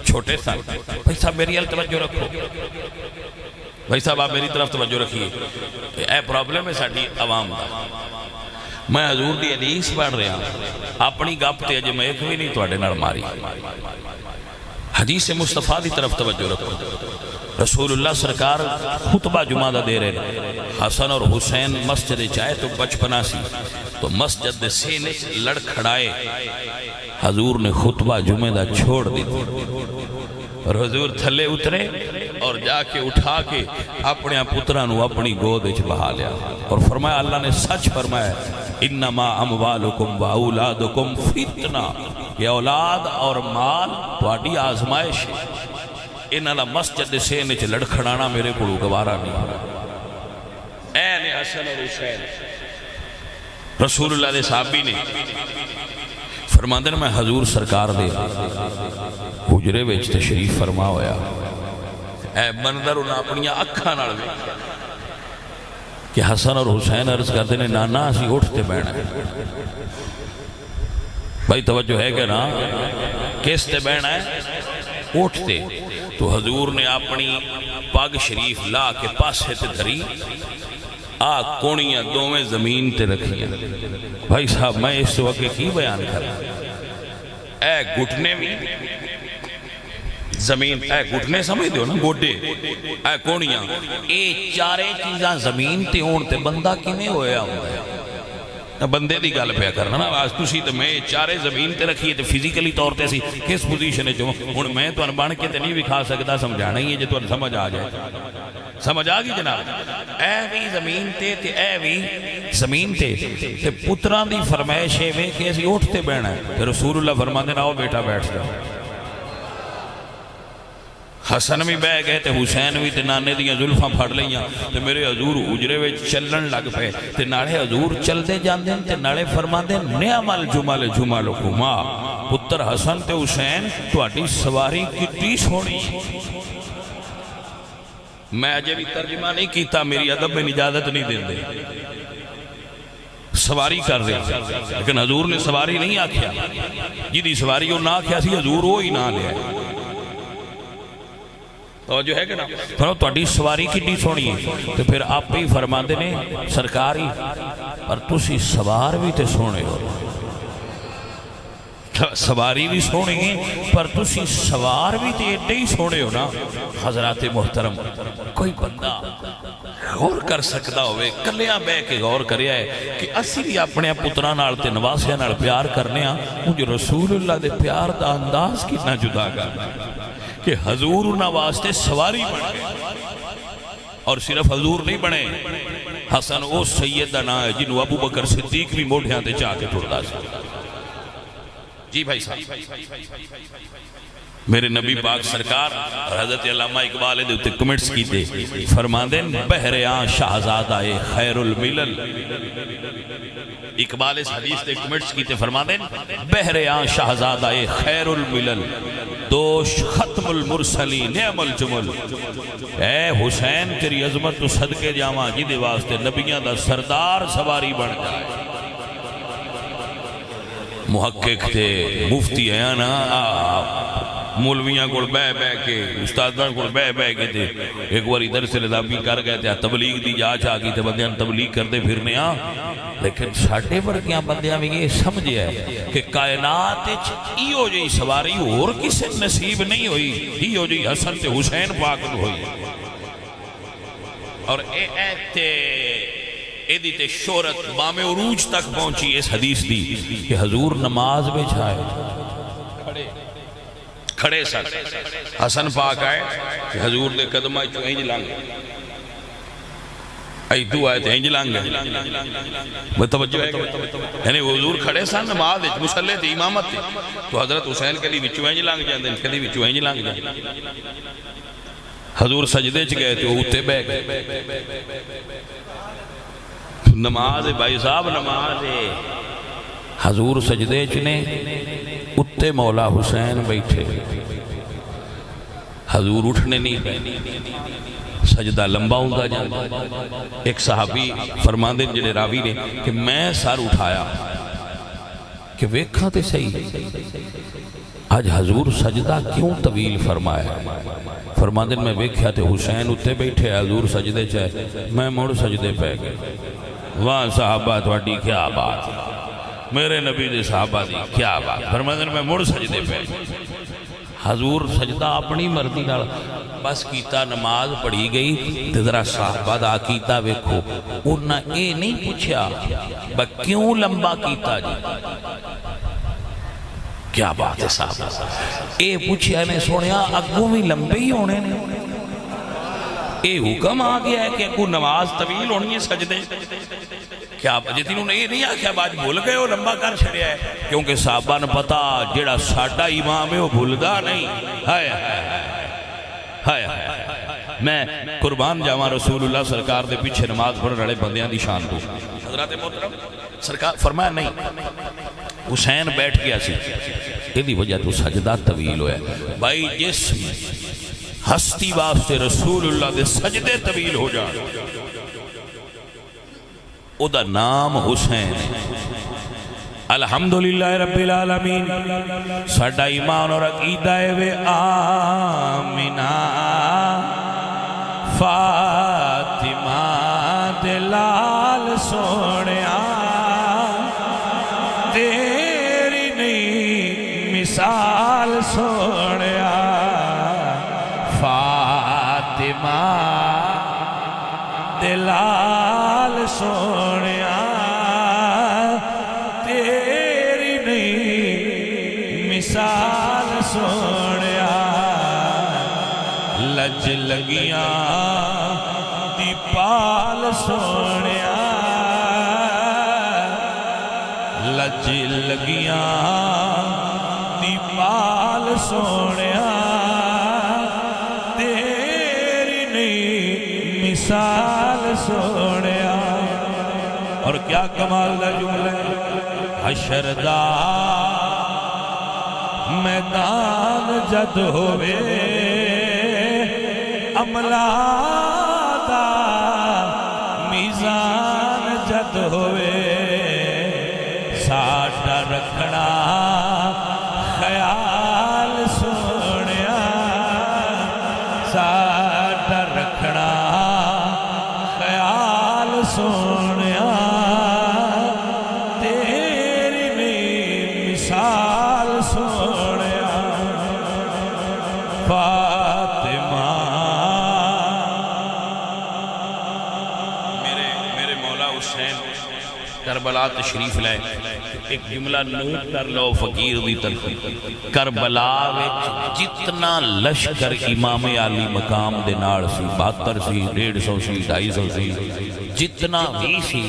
چھوٹے سال بھائی صاحب میری توجہ رکھو بھائی صاحب آپ میری طرف توجہ رکھیے اے پرابلم ہے ساڑھی عوام دا میں حضور دی حدیث پڑھ رہا اپنی گپ تے اجے میں ایک بھی نہیں تواڈے نال ماری حدیث مصطفیٰ دی طرف توجہ رکھو رسول اللہ سرکار خطبہ جمعہ دا دے رہے حسن اور حسین مسجد چاہے تو بچپنا سی تو مسجد دے سینے لڑ کھڑائے حضور نے خطبہ جمعہ دا چھوڑ دی اور حضور تھلے اترے اور جا کے اٹھا کے اپنے پترانو اپنی گود وچ بہا لیا اور فرمایا اللہ نے سچ فرمایا انما اموالکم و اولادکم فتنہ یہ اولاد اور مال تواڈی آزمائش ہے انہاں مسجد دے سینے وچ لڑکھڑانا میرے کولوں گوارا نہیں اے نے حسن اور حسین رسول اللہ دے صحابی نے فرماندے میں حضور سرکار دے حجرے وچ تشریف فرما ہویا اے منظر انہاں اپنی اکھاں نال ویکھیا کہ حسن اور حسین عرض کرتے ہیں نانا اسی اٹھتے بیٹھنا ہے بھائی توجہ ہے کہ نا کس تے بیٹھنا ہے اٹھتے تو حضور نے اپنی پگ شریف لا کے پاسے تے دھری کونیاں دوویں زمین تے رکھیاں بھائی صاحب میں اس وقت کی بیان کر رہا اے گھٹنے میں زمین اے گھٹنے سمجھ دیو نا گوڈے اے کونیاں اے چارے چیزاں زمین تے ہون تے بندہ کیویں ہویا ہوندا ہے بندے دی گل پیا کرنا نا آج تسی تے میں چارے زمین تے رکھیے تے فزیکلی طور تے سی کس پوزیشن وچ ہن میں تانوں بن کے تے نہیں وکھا سکدا سمجھانا ہی ہے جے تانوں سمجھ آ جائے سمجھ آ گئی جناب اے بھی زمین تے اے بھی زمین تے پتراں دی فرمائش ہے کہ اسی اٹھتے بیٹھنا ہے تے رسول اللہ فرماندے نے آؤ بیٹا بیٹھ جاؤ حسن بھی بہ گئے تے حسین بھی تے نانے دیاں زلفاں پھڑ لئیاں تے میرے حضور حجرے وچ چلن لگ پے تے ناڑے حضور چل دے جاندے تے ناڑے فرماندے نعم الجمل جملکما پتر حسن تے حسین تہاڈی سواری کتنی سونی میں اجے بھی ترجمہ نہیں کیتا میری ادب میں اجازت نہیں دیندے سواری کر رہے لیکن حضور نے سواری نہیں آکھیا جی سواری وہ نہ آکھیا سی حضور وہ ہی نہ لیا توجہ ہے کہ نا فرماؤ تہاڈی سواری کتنی سونی ہے تو پھر آپ ہی فرماندے نے سرکار ہی پر تسی سوار بھی تے سونے ہو سواری بھی سونی ہے پر تسی سوار بھی تے ایڈے ہی سونے ہو نا حضرات محترم کوئی بندہ غور کر سکتا ہوئے کلیاں بے کے غور کریا ہے کہ اسی بھی اپنے پتران آلتے نواسیاں نال پیار کرنے ہاں مجھے رسول اللہ دے پیار دا انداز کتنا جدا کرنا کہ حضور انہاں واسطے سواری بنے اور صرف حضور نہیں بنے حسن او سید دا نام ہے جنہوں ابو بکر صدیق بھی موڑھیاں تے چاہ کے ٹھوڑتا سی جی بھائی صاحب میرے نبی پاک سرکار حضرت علامہ اقبال دے اتے کمنٹس کی دے فرماندے بہریاں شہزادہ خیر الملل اقبال اس حدیث دے کمنٹس کی تے فرماندے بہریاں شہزادہ خیر الملل دوش ختم المرسلی نعم الجمل اے حسین تیری عظمت تو صدقے جاواں جدے واسطے نبیاں دا سردار سواری بن جائے محقق تے مفتی ہے نا مولویاں کو بے بے کے استادان کو بے بے کے تے ایک بار ادھر سے لدابی کر گئے تے تبلیغ دی جاچ آگی تے بندیاں تبلیغ کرتے پھرنے ہاں لیکن ساڑھے ورگیاں بندیاں بھی یہ سمجھے ہے کہ کائنات ایو جی سواری اور کسے نصیب نہیں ہوئی ایو جی حسن تے حسین پاک ہوئی اور ایدی تے شہرت بام عروج تک پہنچی اس حدیث دی کہ حضور نماز میں چھائے کھڑے سر حسن پاک آئے کہ حضور دے قدمہ چو اینج لانگ ایتو آئے تھے اینج لانگ متوجہ ہے یعنی حضور کھڑے سر نماز دے مسلح تھے امامت تھے تو حضرت حسین کے لیے بچو اینج لانگ جاندے ان کے لیے بچو اینج لانگ جاندے حضور سجدے چ گئے تھے اوتے بے گئے نماز بھائی صاحب نماز حضور سجدے چنے اتے مولا حسین بیٹھے حضور اٹھنے نہیں سجدہ لمبا ہوتا جاتا ایک صحابی فرماندے جنہیں راوی نے کہ میں سر اٹھایا کہ ویکھا تے صحیح آج حضور سجدہ کیوں طویل فرمایا فرماندے میں ویکھا تے حسین اتے بیٹھے حضور سجدے چاہے میں موڑ سجدے پہ گئے وہاں صحابہ تھوڑی کیا بات ہے، میرے نبی دے صحابہ دی کیا بات، فرماتے ہیں میں مڑ سجدے پہ، حضور سجدہ اپنی مرضی نال بس کیتا، نماز پڑھی گئی تے ذرا صحابہ دا کیتا ویکھو، انہاں اے نہیں پوچھا با کیوں لمبا کیتا جی، کیا بات ہے صاحب، اے پوچھا نے سنیا اگوں بھی لمبے ہی ہونے نے، اے حکم آ گیا ہے کہ اگوں نماز طویل ہونی ہے سجدے، کیا جتنی انہوں نے یہ نہیں آکھیا باج بھول گئے ہو لمبا کر چھڑیا ہے، کیونکہ صحابہ نے پتا جڑا ساڈا امام ہے وہ بھولدا نہیں، ہائے ہائے ہائے، میں قربان جاواں رسول اللہ سرکار دے پیچھے نماز پڑھن والے بندیاں دی شان تو، حضرات محترم سرکار فرمایا نہیں، حسین بیٹھ گیا سی، یہ وجہ تو سجدہ طویل ہویا، بھائی جس ہستی واسطے رسول اللہ دے سجدے طویل ہو جان او دا نام حسین، الحمدللہ رب العالمین، ساڈا ایمان اور عقیدہ ہے وے آمینہ فاطمہ دلال سونیا تیری نئی مثال سونیا، فاطمہ دلال سونیا تیری نئی مثال سونیا، لج لگیاں دی پال سونیا، لج لگیاں دی پال سونیا تیری نئی مثال سونیا، اور کیا کمال دا جملہ ہے، حشر دا میدان جد ہوئے عملہ دا میزان جد ہوئے، ساڈا رکھنا خیال سونیا، ساڈا رکھنا خیال سونیا تیری نئی مثال سونیا، فاطمہ میرے مولا حسین کربلا تشریف لائے، ایک جملہ نوٹ کر لو فقیر دی طرف، کربلا وچ جتنا لشکر امام علی مقام دے نال سی، 72 سی، 150 سی، 250 سی، جتنا بھی سی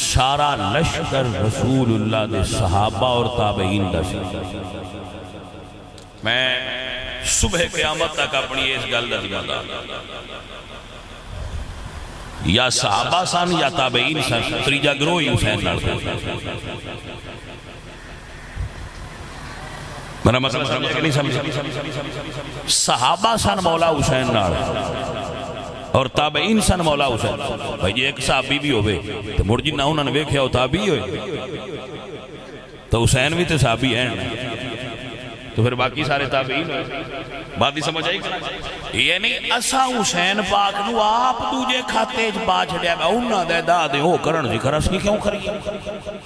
سارا لشکر رسول اللہ دے صحابہ اور تابعین دا سی۔ میں صبح قیامت تک اپنی اس گل دا ذمہ دار، یا صحابہ سن یا تابعین سن، تریجا گروہ ہی حسین نال میرا مطلب سمجھے کہ نہیں سمجھے، صحابہ سن مولا حسین نال اور تابعین سن مولا حسین، بھائی جی ایک صحابی بھی ہوئے تو مڑ جنہ انہوں نے ویکھیا ہو تابعی ہوئے تو حسین بھی تو صحابی ہیں، تو پھر باقی سارے تابعین ہوئے، بات ہی سمجھ آئی، یہ نہیں اسا حسین پاک نو آپ دوجے کھاتے پا چھڑیا گا، انہاں دے دا دے ہو کرن سی کھر اسی کیوں کری،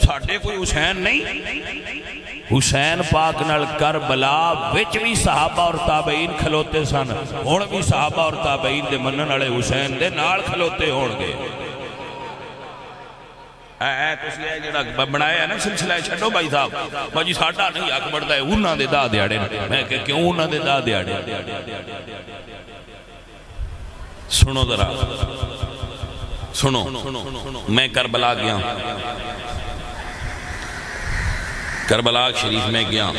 ساڈے کوئی حسین نہیں، حسین پاک نال کربلا وچ بھی صحابہ اور تابعین کھلوتے سن، ہن بھی صحابہ اور تابعین دے منن والے حسین دے نال کھلوتے ہون گے، تس لے جڑا بنایا ہے نا سلسلہ چھڈو بھائی صاحب، باجی ساڈا نہیں حق بڑھتا ہے انہاں دے دا دیاڑے، میں کہ کیوں انہاں دے دا دیاڑے، سنو ذرا سنو، میں کربلا گیا، کربلا شریف میں گیا،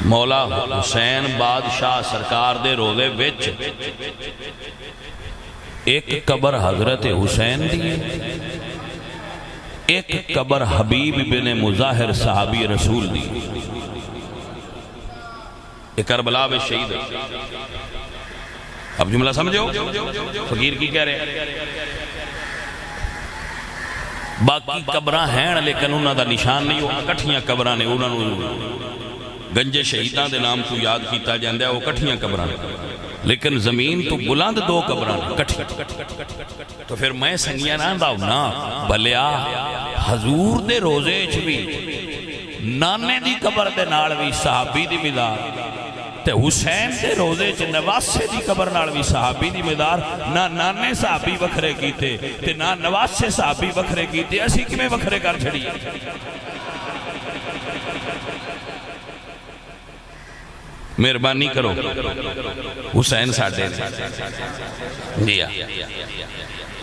مولا حسین بادشاہ سرکار دے روضے وچ ایک قبر حضرت حسین دی، ایک قبر حبیب بن مظاہر صحابی رسول دی، ایک کربلا میں شہید ہے، اب جملہ سمجھو فقیر کی کہہ رہے ہیں، باقی قبرہ ہیں لیکن انہوں دا نشان نہیں، وہ کٹھیاں قبرہ نے، انہوں نے گنجے شہیدان دے نام تو یاد کیتا جاندہ ہے، وہ کٹھیاں قبرہ نے، لیکن زمین تو بلند دو قبراں کٹھی تو پھر میں سنگیاں نہ دا نا بھلیا حضور دے روزے چ بھی نانے دی قبر دے نال بھی صحابی دی مدار تے حسین دے روزے چ نواسے دی قبر نال بھی صحابی دی مدار نہ نانے صحابی وکھرے کیتے تے نہ نواسے صحابی وکھرے کیتے اسی کیویں وکھرے کر چھڑیے مہربانی کرو حسین ساڈے جی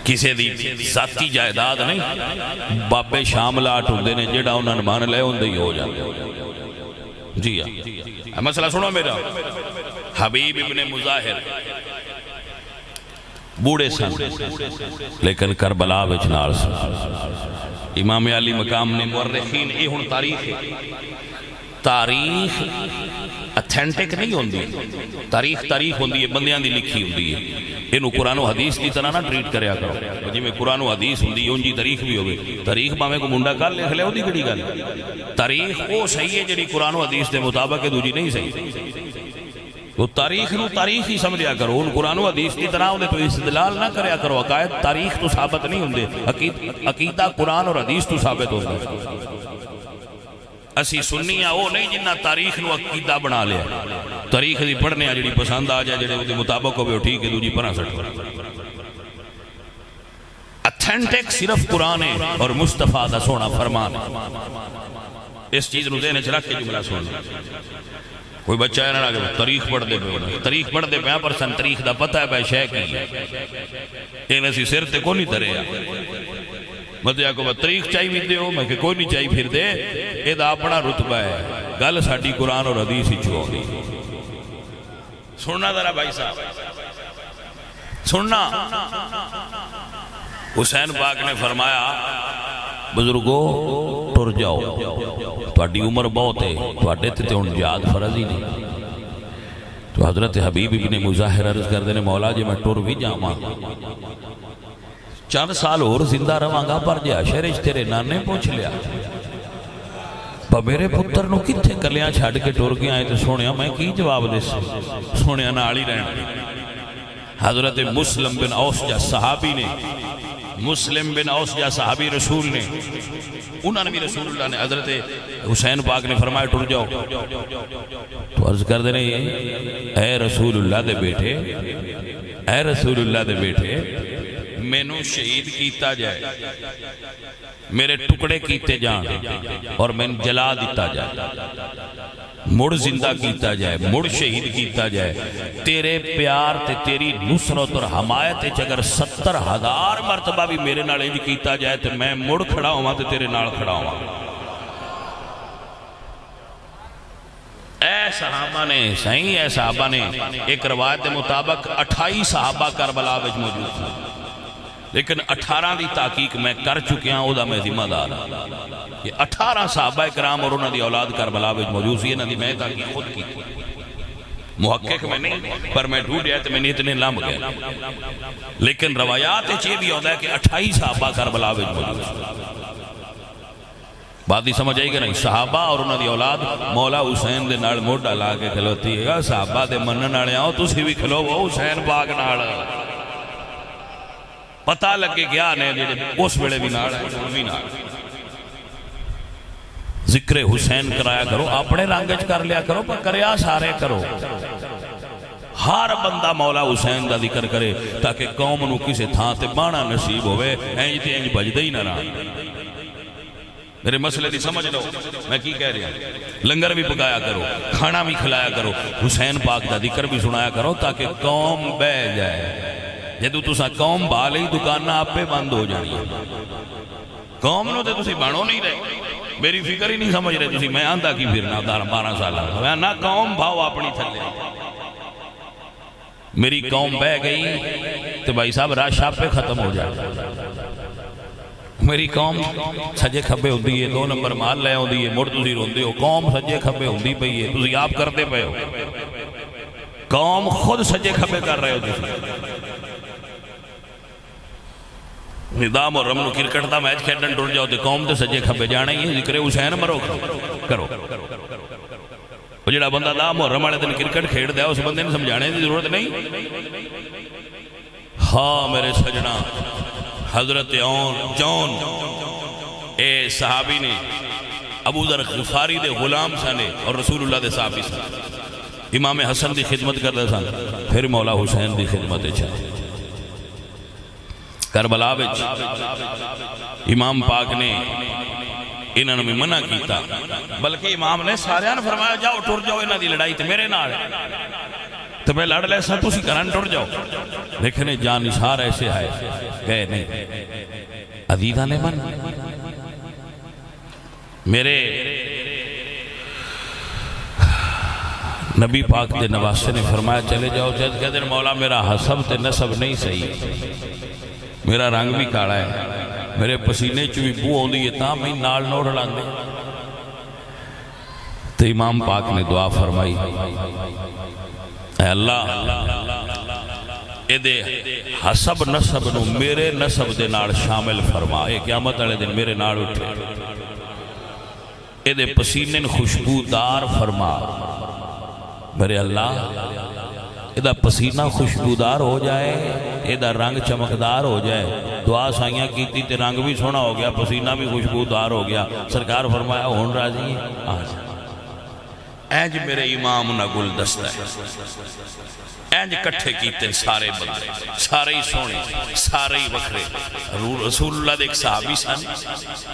کسی دی ذاتی جائیداد نہیں بابے شاملاٹ ہوندے نے جڑا انہاں نے مان لے ہوندے ہی ہو جاندے جی مسئلہ سنو میرا حبیب ابن مظاہر بوڑھے سن لیکن کربلا وچ نال سن امام علی مقام نے مورخین اے ہن تاریخ ہے تاریخ اتھینٹک نہیں ہوندی تاریخ ہوندی ہے بندیاں دی لکھی ہوندی ہے اینو قرآن و حدیث کی طرح نہ ٹریٹ کریا کرو جی میں قرآن و حدیث ہوندی ہے انجی تاریخ بھی ہوگی تاریخ باویں کو منڈا کر لکھ لے ہوندی کڑی گل تاریخ وہ صحیح ہے جڑی قرآن و حدیث دے مطابق ہے دوجی نہیں صحیح وہ تاریخ نو تاریخ ہی سمجھیا کرو ان قرآن و حدیث کی طرح ہوندے تو استدلال نہ کریا کرو عقائد تاریخ تو ثابت نہیں ہوندے عقیدہ قرآن اور حدیث تو ثابت ہوندے اسی سنی وہ نہیں جنہ تاریخ نو عقیدہ بنا لیا تاریخ دی پڑھنے جڑی پسند آ جائے جڑے دے مطابق ہوئے ٹھیک ہے دوجی پرا سٹ اتھینٹک صرف قرآن اور مصطفیٰ دا سونا فرمان اس چیز نو ذہن وچ رکھ کے جملہ سننا کوئی بچہ ہے نہ کہ تاریخ پڑھ دے پہ تاریخ پڑھ دے پہ پر سن تاریخ دا پتہ ہے بے شے کی ہے اسی سر تے کو نہیں ترے مدیا کو تاریخ چاہی بھی دے ہو میں کہ کوئی نہیں چاہی پھر دے اے دا اپنا رتبہ ہے گل ساڈی قرآن اور حدیث ہی چھو گئی سننا ذرا بھائی صاحب سننا حسین پاک نے فرمایا بزرگو ٹر جاؤ تہاڈی عمر بہت ہے تہاڈے تے ہن جہاد فرض ہی نہیں تو حضرت حبیب ابن مظاہر عرض کردے نے مولا جی میں ٹر بھی جاواں چند سال اور زندہ رہاں گا پر جے عشرے تیرے نانے پوچھ لیا با میرے پتر نو کتھے کلیاں چھاڑ کے ٹر گیا ہے تو سونیا میں کی جواب دے سونیا نال ہی رہنا حضرت مسلم بن اوس جا صحابی نے مسلم بن اوس جا صحابی رسول نے انہوں نے بھی رسول اللہ نے حضرت حسین پاک نے فرمایا ٹر جاؤ تو عرض کر دینے اے رسول اللہ دے بیٹے اے رسول اللہ دے بیٹے مینوں شہید کیتا جائے میرے ٹکڑے کیتے جان اور میں جلا دیتا جائے مڑ زندہ کیتا جائے مڑ شہید کیتا جائے تیرے پیار تے تیری نصرت اور حمایت اگر 70,000 مرتبہ بھی میرے نال انج کیتا جائے تو میں مڑ کھڑا ہوا تے تیرے نال کھڑا ہوا اے صحابہ نے صحیح اے صحابہ نے ایک روایت مطابق 28 صحابہ کربلا وچ موجود تھے لیکن 18 دی تحقیق میں کر چکیا ہوں دا میں ذمہ دار یہ 18 صحابہ کرام اور انہوں دی اولاد کربلا وچ موجود سی انہوں دی میں تحقیق خود کی محقق میں نہیں پر میں ڈھونڈیا تو میں نے اتنے لمب گئے لیکن روایات یہ بھی ہوتا ہے کہ 28 صحابہ کربلا وچ موجود سی بات ہی سمجھ آئی کہ نہیں صحابہ اور انہوں دی اولاد مولا حسین دے نال موڈا لا کے کھلوتی ہے صحابہ دے منن والے آؤ تسی بھی کھلو وہ حسین پاک نال پتہ لگے گیا نے اس ویلے بھی نال ہے ذکر حسین کرایا کرو اپنے رنگچ کر لیا کرو پر کریا سارے کرو ہر بندہ مولا حسین دا ذکر کرے تاکہ قوم نو کسے تھان تے بانا نصیب ہوئے انج تے انج بجدے ہی نہ رہا میرے مسئلے دی سمجھ لو میں کی کہہ رہا ہوں لنگر بھی پکایا کرو کھانا بھی کھلایا کرو حسین پاک دا ذکر بھی سنایا کرو تاکہ قوم بہ جائے جدو تسا قوم با لئی دکانہ آپ پہ بند ہو جانی قوم نو تے تسی بانو نہیں رہے میری فکر ہی نہیں سمجھ رہے تسی میں آندھا کی پھرنا 12 سالہ نہ قوم بھاؤ اپنی تھلے میری قوم بہ گئی تو بھائی صاحب راہ شاپ پہ ختم ہو جائے میری قوم سجے کھبے ہوندی ہے 2 نمبر مال لے ہوندی ہے مڑ تسی روندے ہو قوم سجے کھبے ہوندی پئی ہے تسی آپ کرتے پئے ہو قوم خود سجے کھبے کر رہے ہو تسی نظام اور رمنو کرکٹ دا میچ کھیڈن ٹر جاؤ تے قوم تے سجے کھبے جانا ہی ہے ذکر حسین مرو کرو وہ جڑا بندہ دا محرم والے دن کرکٹ کھیڑ دیا اس بندے نے سمجھانے کی ضرورت نہیں. ہاں میرے سجنا، حضرت جون اے صحابی نے ابو ذر غفاری دے غلام سنے اور رسول اللہ دے صحابی سنے. امام حسن دی خدمت کرتے سن، پھر مولا حسین دی خدمت چاہے. کربلا وچ امام پاک نے انہوں نے بھی منع کیتا، بلکہ امام نے سارے نے فرمایا جاؤ ٹر جاؤ، انہوں دی لڑائی تے میرے نال تو میں لڑ لے سا تسی کرن ٹر جاؤ. لیکن جان نثار ایسے ہے گئے نہیں. عزیزہ نے من میرے نبی پاک دے نواسے نے فرمایا چلے جاؤ. جد کہتے ہیں مولا میرا حسب تے نسب نہیں صحیح، میرا رنگ بھی کاڑا ہے، میرے پسینے چوی بو ہوں دی تاں میں نال نوڑ لاندے. تو امام پاک نے دعا فرمائی، اے اللہ اے دے حسب نسب نو میرے نسب دے نال شامل فرما، اے قیامت والے دن میرے نال اٹھے. اے دے پسینے خوشبودار فرما، میرے اللہ اے دا پسینہ خوشبودار ہو جائے، اے دا رنگ چمکدار ہو جائے. دعا سائیاں کیتی تے رنگ بھی سونا ہو گیا، پسینہ بھی خوشبودار ہو گیا. سرکار فرمایا ہون راضی ہے آج اینج میرے امام نہ گل دستہ ہے. اینج کٹھے کیتے سارے بندے، سارے ہی سونے، سارے ہی وکھرے. رسول اللہ دے ایک صحابی سن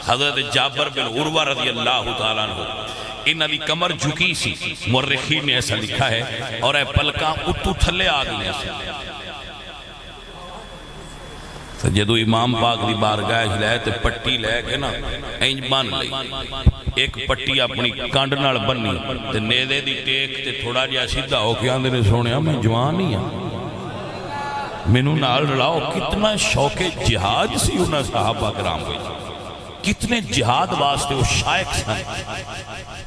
حضرت جابر بن عروہ رضی اللہ تعالیٰ عنہ، انہاں دی کمر جھکی سی. مورخین نے ایسا لکھا ہے، اور اے پلکاں اتو تھلے آ گئی ہیں. تو جدو امام پاک دی بارگاہ لے تے پٹی لے کے نا اینج بن لئی. ایک پٹی اپنی کانڈ نال بنی تے نیدے دی ٹیک تے تھوڑا جہا سیدھا ہو کے آندے نے سونیا میں جوان ہی ہاں، مینوں نال رلاؤ. کتنا شوق جہاد سی انہاں صحابہ کرام ہوئی، کتنے جہاد واسطے وہ شائق سن.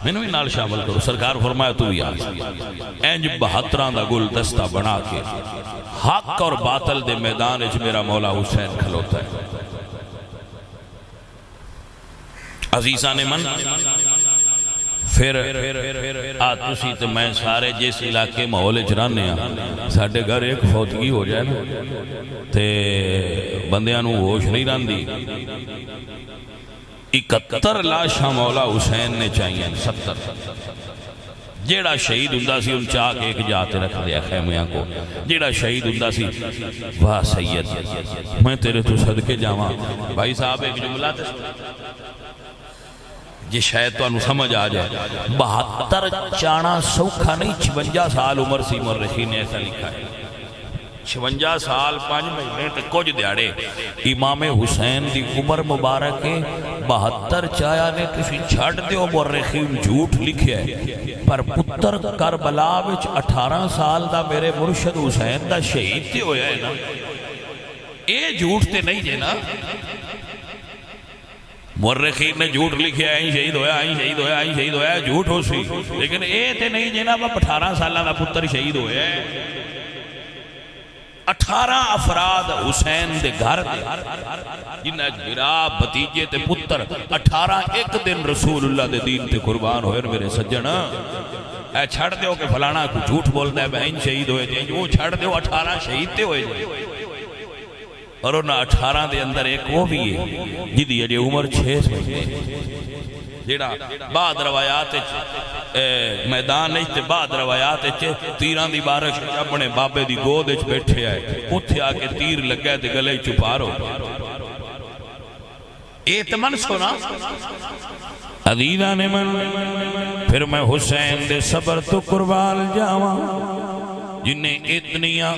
مینوں بھی نال شامل کرو. سرکار فرمایا تو بھی آ. اینج 72 دا گل دستہ بنا کے حق اور باطل دے میدان وچ میرا مولا حسین کھلوتا ہے. عزیزہ نے من پھر آتوسی تے میں سارے جس علاقے ماحول چرانے ہیں ساڑھے گھر ایک فوتگی ہو جائے نا تے بندیاں نو ہوش نہیں راندی. 71 لاشاں مولا حسین نے چاہیے. 70 جیڑا شہید ہندہ سی ان چاہ کے ایک جاتے رکھ دیا خیمیاں کو. جیڑا شہید ہندہ سی واہ سید میں تیرے تو صدقے جاواں. بھائی صاحب ایک جملہ تے یہ شاید تو انہوں سمجھ آ جائے. 72 چانا سوکھا نہیں. 56 سال عمر سی مورخین نے ایسا لکھا ہے. 56 سال 5 مہینے تے کچھ دیاڑے. امام حسین دی عمر مبارک 72 چایا نے تسی چھڑ دیو مورخین جھوٹ لکھے ہے، پر پتر کربلا وچ 18 سال دا میرے مرشد حسین دا شہید تے ہویا ہے نا. اے جھوٹ تے نہیں جے نا. مورخین نے جھوٹ لکھے آئیں شہید ہویا، آئیں شہید ہویا، آئیں شہید ہویا، جھوٹ ہو سی. لیکن اے تے نہیں جینا 18 سالہ دا پتر شہید ہویا ہے. 18 افراد حسین دے گھر دے جنہ جرا بتیجے تے پتر 18 ایک دن رسول اللہ دے دین تے قربان ہوئے. میرے سجن اے چھڑ دیو کہ فلانا کو جھوٹ بولتا ہے بہن شہید ہوئے جائیں، وہ چھڑ دیو 18 شہید تے ہوئے جائیں. اور انہاں 18 دے اندر ایک وہ بھی ہے جدی اجے عمر 6 سمجھتے جیڑا بعد روایات میدان نہیں تے بعد روایات تیران دی بارش اپنے بابے دی گود اچ بیٹھے آئے. اتھے آ کے تیر لگے تے گلے چپارو. اے تمن سونا عزیزہ نے من پھر میں حسین دے صبر تو قربان جاواں جنہیں اتنیاں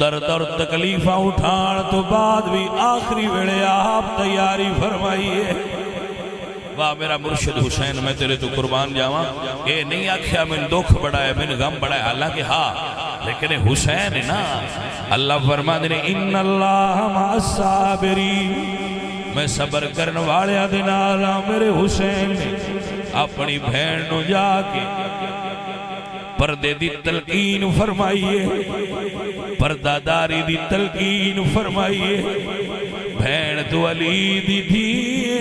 در در تکلیفہ اٹھان تو بعد بھی آخری ویڑے آپ تیاری فرمائیے. واہ میرا مرشد حسین میں تیرے تو قربان جاواں. اے نہیں آکھیا من دکھ بڑا ہے من غم بڑا ہے، حالانکہ ہاں لیکن حسین ہے نا. اللہ فرما دے ان اللہ مع الصابرین، میں صبر کرن والے دنالا. میرے حسین نے اپنی بہن نو جا کے پردے دی تلقین فرمائیے، پردہ داری دی تلقین فرمائیے. بہن تو علی دی تھیے،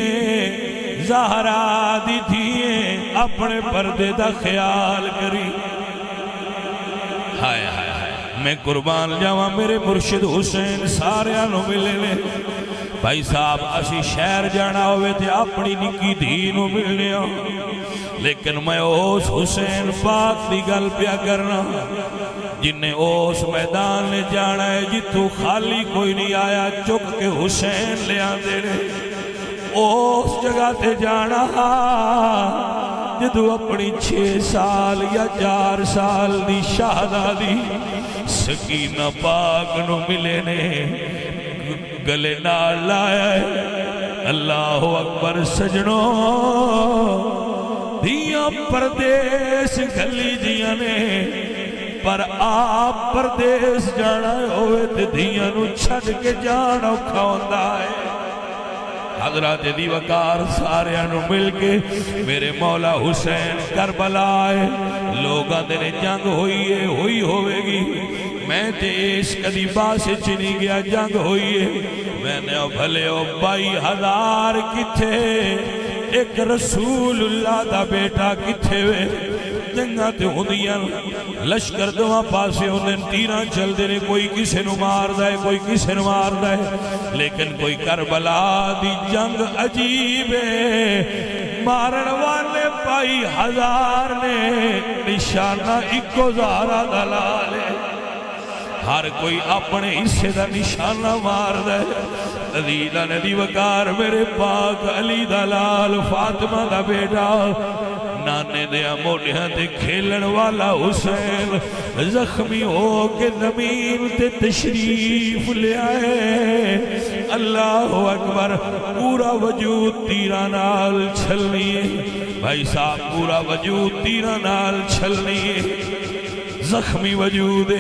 زہرا دی تھیے، اپنے پردے دا خیال کری ہائے ہائے ہائے میں قربان جاواں میرے مرشد حسین سارے نو ملے نے بھائی صاحب اسی شہر جانا ہوئے تھے اپنی نکی دھی نو ملنے لیکن میں اس حسین پاک دی گل پیا کرنا جن نے اس میدان نے جانا ہے جتوں خالی کوئی نہیں آیا چک کے حسین لے آندے نے اس جگہ تے جانا جدو اپنی 6 سال یا 4 سال دی شہزادی سکینہ پاک نو ملے نے گلے نال لایا ہے اللہ اکبر سجنوں دیاں پردیس گلی دیاں نے پر آپ پردیس جانا ہوئے تے دیاں نو چھڑ کے جانا کھاؤندہ ہے حضرات دی وقار سارے انو مل کے میرے مولا حسین کربلا آئے لوگاں دینے جنگ ہوئی ہوئے گی میں تے اس کدی باسے چنی گیا جنگ ہوئی ہے میں نے بھلے 22,000 کتھے ایک رسول اللہ دا بیٹا کتھے وے جنگاں تے ہوندیاں لشکر دواں پاسے ہوندن تیراں چل دے کوئی کسے نو مار دے کوئی کسے نو مار دے لیکن کوئی کربلا دی جنگ عجیب ہے مارن والے 22,000 نے نشانہ 1,000 دلال ہے ہر کوئی اپنے حصے دا نشانہ مار دے عزیزہ ندی وقار میرے پاک علی دلال فاطمہ دا بیٹا نانے دیا موڑیاں تے کھیلن والا حسین زخمی ہو کے زمین تے تشریف لے آئے اللہ اکبر پورا وجود تیرہ نال چھلنی بھائی صاحب پورا وجود تیرہ نال چھلنی زخمی وجود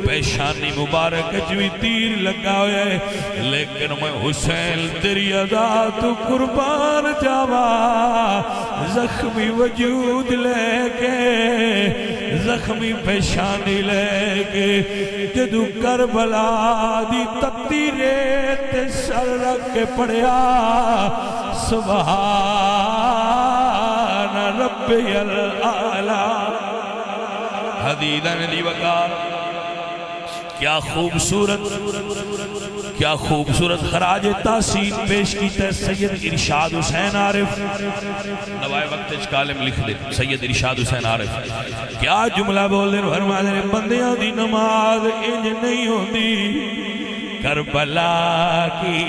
پیشانی مبارک جوی تیر لگا ہوئے لیکن میں حسین تیری ادا تو قربان جاوا زخمی وجود لے کے زخمی پیشانی لے کے جدو کربلا دی تتی ریت سر رکھ کے پڑیا سبحان ربی العالی حدیدہ ندی وقار کیا خوبصورت خراج تحسین پیش کیتا ہے سید ارشاد حسین عارف نوائے وقت کالم لکھ دے سید ارشاد حسین عارف کیا جملہ بول دے فرما دے بندیاں دی نماز انج نہیں ہوندی کربلا کی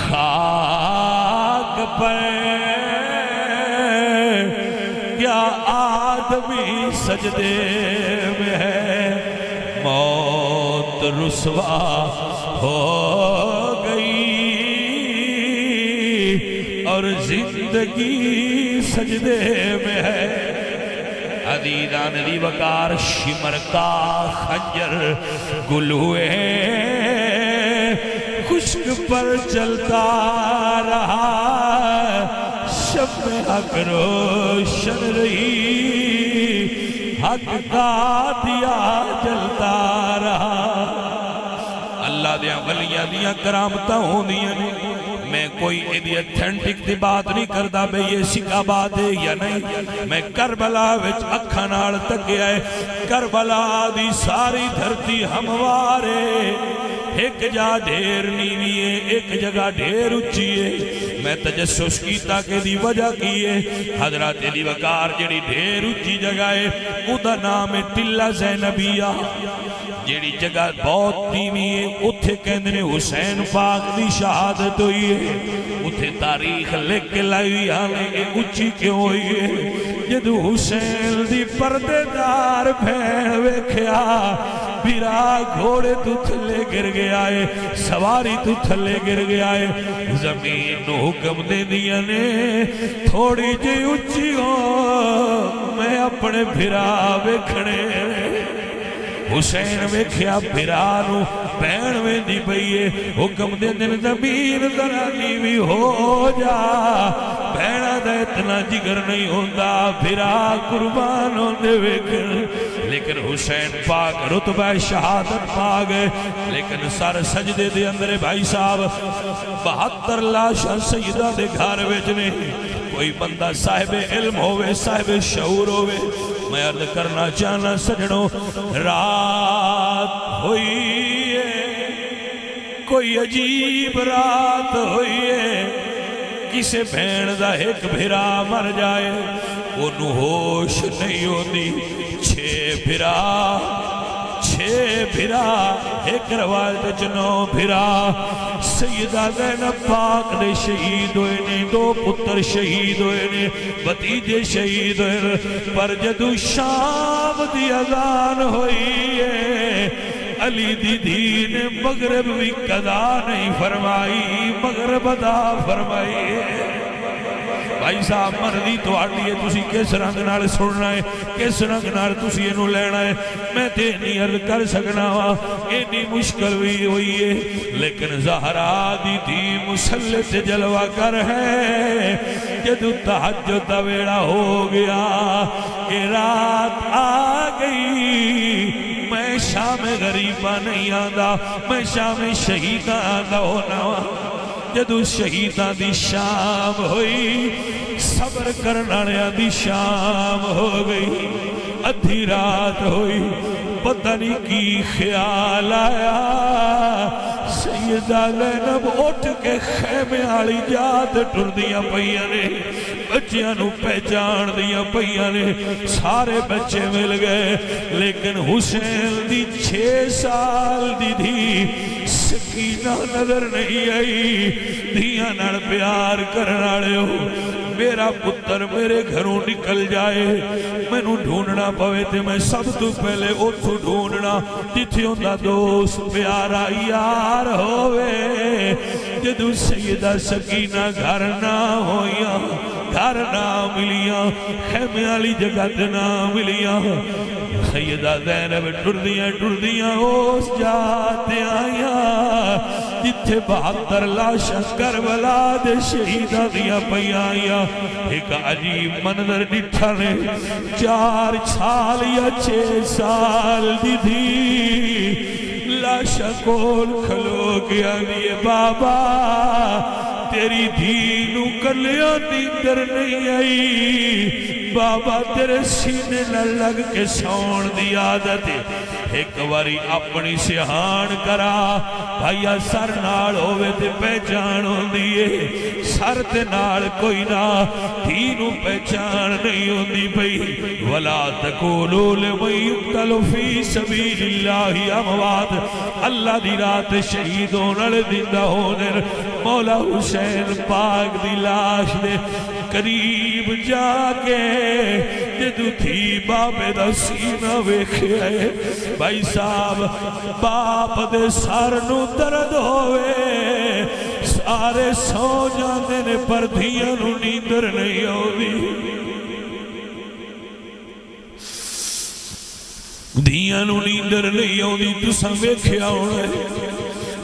خاک پر کیا آدمی سجدے میں ہے موت رسوا ہو گئی اور زندگی سجدے میں ہے عدیدان دی وقار شمر کا خنجر گلوے خشک پر چلتا رہا شب میں حق روشن رہی حق کا دیا جلتا رہا اللہ دیا ولیاں دیا کرامتہ ہوں دیا میں کوئی ایدی اتھینٹک دی بات نہیں کردا بے یہ سکا بات ہے یا نہیں میں کربلا وچ اکھا نال تک گیا ہے کربلا دی ساری دھرتی ہموارے ایک جا ڈھیر نیوی ہے ایک جگہ ڈھیر اچھی ہے میں تجسس کیتا کہ دی وجہ کیے حضرت علی وقار جڑی ڈھیر اچھی جگہ ہے اُدھا نام ہے ٹلہ زینبیہ جیڑی جگہ بہت نیوی ہے اتھے کہندنے حسین پاک دی شہادت ہوئی ہے اتھے تاریخ لکھ کے لائی آنے اچھی کیوں ہوئی ہے جدو حسین دی پردے دار بھین ویکھیا بیرا گھوڑے تو تھلے گر گیا ہے سواری تو تھلے گر گیا ہے زمین نو حکم دے دیا نے تھوڑی جی اچھی ہو میں اپنے بھیرا ویکھنے حسین ویکھیا بھیرانو بین میں دی بھئیے حکم دے دن زمین ذرا نیوی ہو جا بینہ دے اتنا جگر نہیں ہوتا بھرا قربان ہوندے ویکھن لیکن حسین پاک رتبہ شہادت پا گئے لیکن سر سجدے دے اندر بھائی صاحب 72 لاشاں سیدہ دے گھر وچ نے کوئی بندہ صاحب علم ہوئے صاحب شعور ہوئے میں عرض کرنا چاہنا سجنوں رات ہوئی ہے کوئی عجیب رات ہوئی ہے کسے بھین دا ایک بھرا مر جائے انہوں ہوش نہیں ہوتی 6 بھرا ایک روایت 9 بھرا سیدہ زینب پاک نے شہید ہوئے نے 2 پتر شہید ہوئے نے بھتیجے شہید ہوئے پر جدو شام دی اذان ہوئی ہے علی دی دین مغرب بھی قضا نہیں فرمائی مغرب ادا فرمائی بھائی صاحب مرضی تو آٹی ہے تسی کس رنگ نال سننا ہے کس رنگ نال تسی انہوں لینا ہے میں تے نہیں عرض کر سکنا ہوا اینی مشکل بھی ہوئی ہے لیکن زہرا دی تھی مسلط جلوہ کر ہے جدو تحجد دا ویڑا ہو گیا کہ رات آ گئی میں شام غریبہ نہیں آندا میں شام شہیدہ آندا ہونا جدو شہیدہ دی شام ہوئی صبر کرنا دی شام ہو گئی ادھی رات ہوئی پتہ نہیں کی خیال آیا سیدہ زینب اٹھ کے خیمے آلی جات ٹر دیا پئیاں نے بچیاں نو پہچان دیا پئیاں نے سارے بچے مل گئے لیکن حسین دی 6 سال دی تھی سکینہ نظر نہیں آئی دھیاں نال پیار کرنا لے ہو میرا پتر میرے گھروں نکل جائے میں نو ڈھونڈنا پوے تے میں سب تو پہلے اتھو ڈھونڈنا جتھے ہوندہ دوست پیارا یار ہوئے جدو سیدہ سکینہ گھر نہ ہویاں گھر نہ ملیاں خیمے والی جگہ نہ ملیاں سیدہ زینب ٹردیاں اس جاتے آیا جتھے 72 لاشاں کربلا دے شہیدہ دیا پیا آیا ایک عجیب منظر ڈٹھا نے 4 سال یا 6 سال دی تھی لاشاں کول کھلو گیا دیئے بابا تیری دینوں کلیاں نیندر نہیں آئی بابا تیرے سینے نہ لگ کے سون دی عادت ایک واری اپنی سہان کرا بھائیا سر نال ہوئے تے پہچان ہوں دیئے سر تے نال کوئی نہ دینوں پہچان نہیں ہوں دی بھئی وَلَا تَقُولُوا لِمَن يُقْتَلُ فِي سَبِيلِ اللَّهِ اموات اللہ دی رات شہیدوں نال زندہ ہونے مولا حسین پاک دی لاش دے قریب جا کے جدو تھی بابے دا سینہ ویکھے بھائی صاحب باپ دے سر نو درد ہوئے سارے سو جاندے نے پر دھیاں نو نیندر نہیں ہوئی دھیاں نو نیندر نہیں ہوئی تساں ویکھیا ہوئے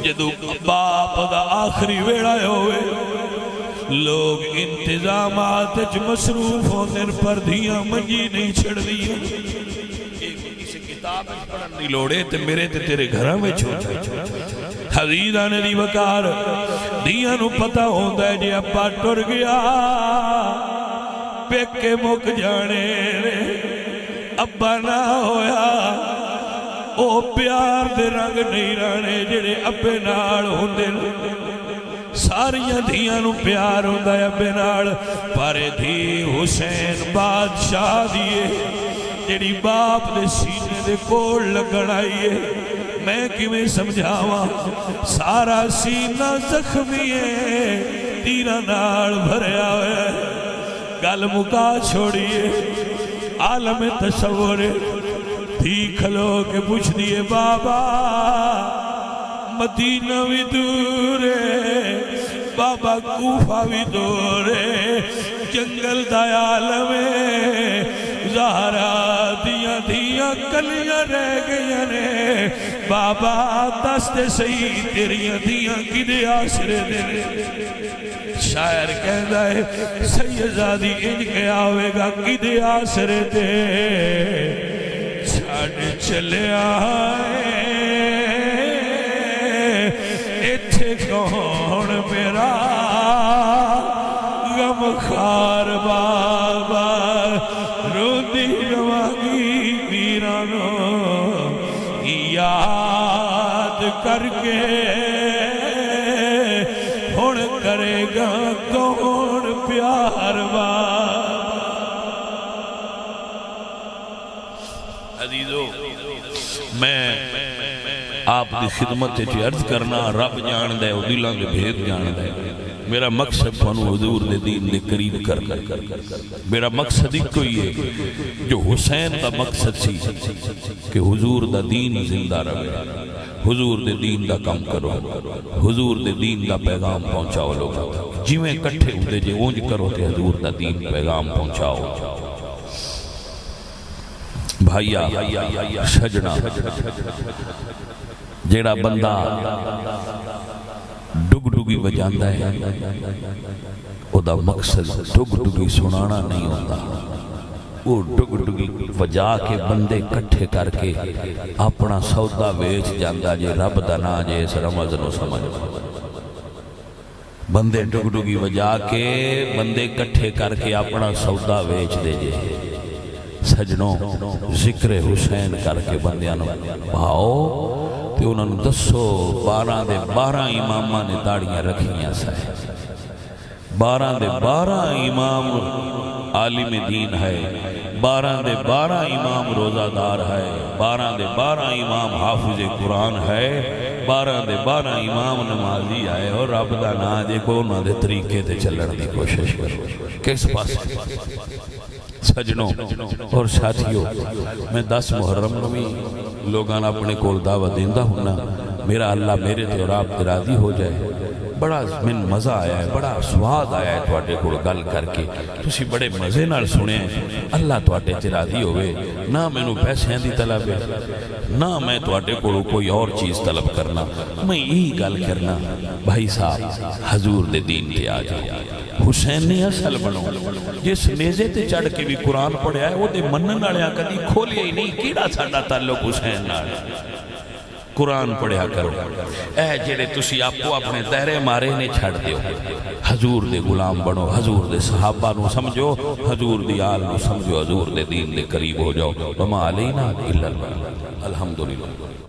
جدو باپ دا آخری ویڑا ہوئے لوگ انتظامات مصروف ہونے پر دھیاں منجی نہیں چھڑ دیا کسی کتاب پڑھن نہیں لوڑے تے میرے تے تیرے گھرہ میں چھوڑ حضیدہ نے دی وکار دھیاں نو پتہ ہوندہ ہے جی ابا ٹر گیا پیکے مک جانے ابا نہ ہویا او پیار دے رنگ نہیں رانے جڑے ابے نال ہوندے ساریاں دھیاں نو پیار ہوندہ ہے ابے نال پارے دھی حسین بادشاہ دیئے جڑی باپ دے سینے دے کول لگن آئیے میں کیویں سمجھاواں سارا سینہ زخمی ہے تیرہ نال بھریا ہوئے گل مکا چھوڑیے عالم تصور دھی کھلو کے پوچھ دیئے بابا مدینہ بھی دور ہے بابا کوفہ بھی دور ہے جنگل دا عالم ہے زہرا دیاں کلیاں رہ گئیاں نے بابا دستے صحیح تیریاں دیاں کدے آسرے دے شاعر کہندا ہے سیدزادی انج کے آوے گا کدے آسرے تے چھڑ چلے آئے ایتھے کون میرا غم خار بابا روندی رواگی ویرانو یاد کر کے ہن کرے گا کون پیار بابا عزیزو میں آپ دی خدمت چی عرض کرنا رب جان دے و دلان دے بھید جان دے میرا مقصد پانو حضور دے دین دے قریب کرنا میرا مقصد ہی کوئی ہے جو حسین دا مقصد سی کہ حضور دا دین زندہ رہے حضور دے دین دا کام کرو حضور دے دین دا پیغام پہنچاؤ لوگ جیویں کٹھے ہوتے جے اونج کرو تے حضور دا دین پیغام پہنچاؤ بھائیا سجنا جیڑا بندہ ڈگ ڈگی بجاندہ ہے او دا مقصد ڈگ ڈگی سنانا نہیں ہوتا وہ ڈگ ڈگی وجا کے بندے کٹھے کر کے اپنا سودا ویچ جاندہ جے رب دا نا جے اس رمض نو سمجھ بندے ڈگ ڈگی وجا کے بندے کٹھے کر کے اپنا سودا ویچ دے جے سجنوں ذکر حسین کر کے بندیاں بھاؤ تے انہوں نے 12 امامہ نے داڑیاں رکھیاں سائے 12 امام عالم دین ہے 12 امام روزہ دار ہے 12 امام حافظ قرآن ہے 12 امام نمازی ہے اور رب دا نا دے کو انہوں نے طریقے تے چلن دی کوشش کرو کس پاس سجنوں اور ساتھیوں میں 10 محرم نوی لوگاں اپنے کول دعوت دیندہ ہونا میرا اللہ میرے تے اور آپ راضی ہو جائے بڑا من مزہ آیا ہے بڑا سواد آیا ہے تواڈے کول گل کر کے تسی بڑے مزے نال سنے اللہ تواڈے تے راضی ہوئے نہ مینوں پیسے دی طلب ہے نہ میں تواڈے کول کوئی اور چیز طلب کرنا میں یہی گل کرنا بھائی صاحب حضور دے دین تے آ جائے حسین نے اصل بنو جس نیزے تے چڑھ کے بھی قرآن پڑھیا ہے وہ دے منن والیا کدی کھولیا ہی نہیں کیڑا ساڈا تعلق حسین نال قرآن پڑھیا کرو اے جڑے تسی آپ کو اپنے دہرے مارے نے چھڑ دیو حضور دے غلام بنو حضور دے صحابہ نو سمجھو حضور دی آل نو سمجھو حضور دے دین دے قریب ہو جاؤ وما علینا الا البلاغ الحمدللہ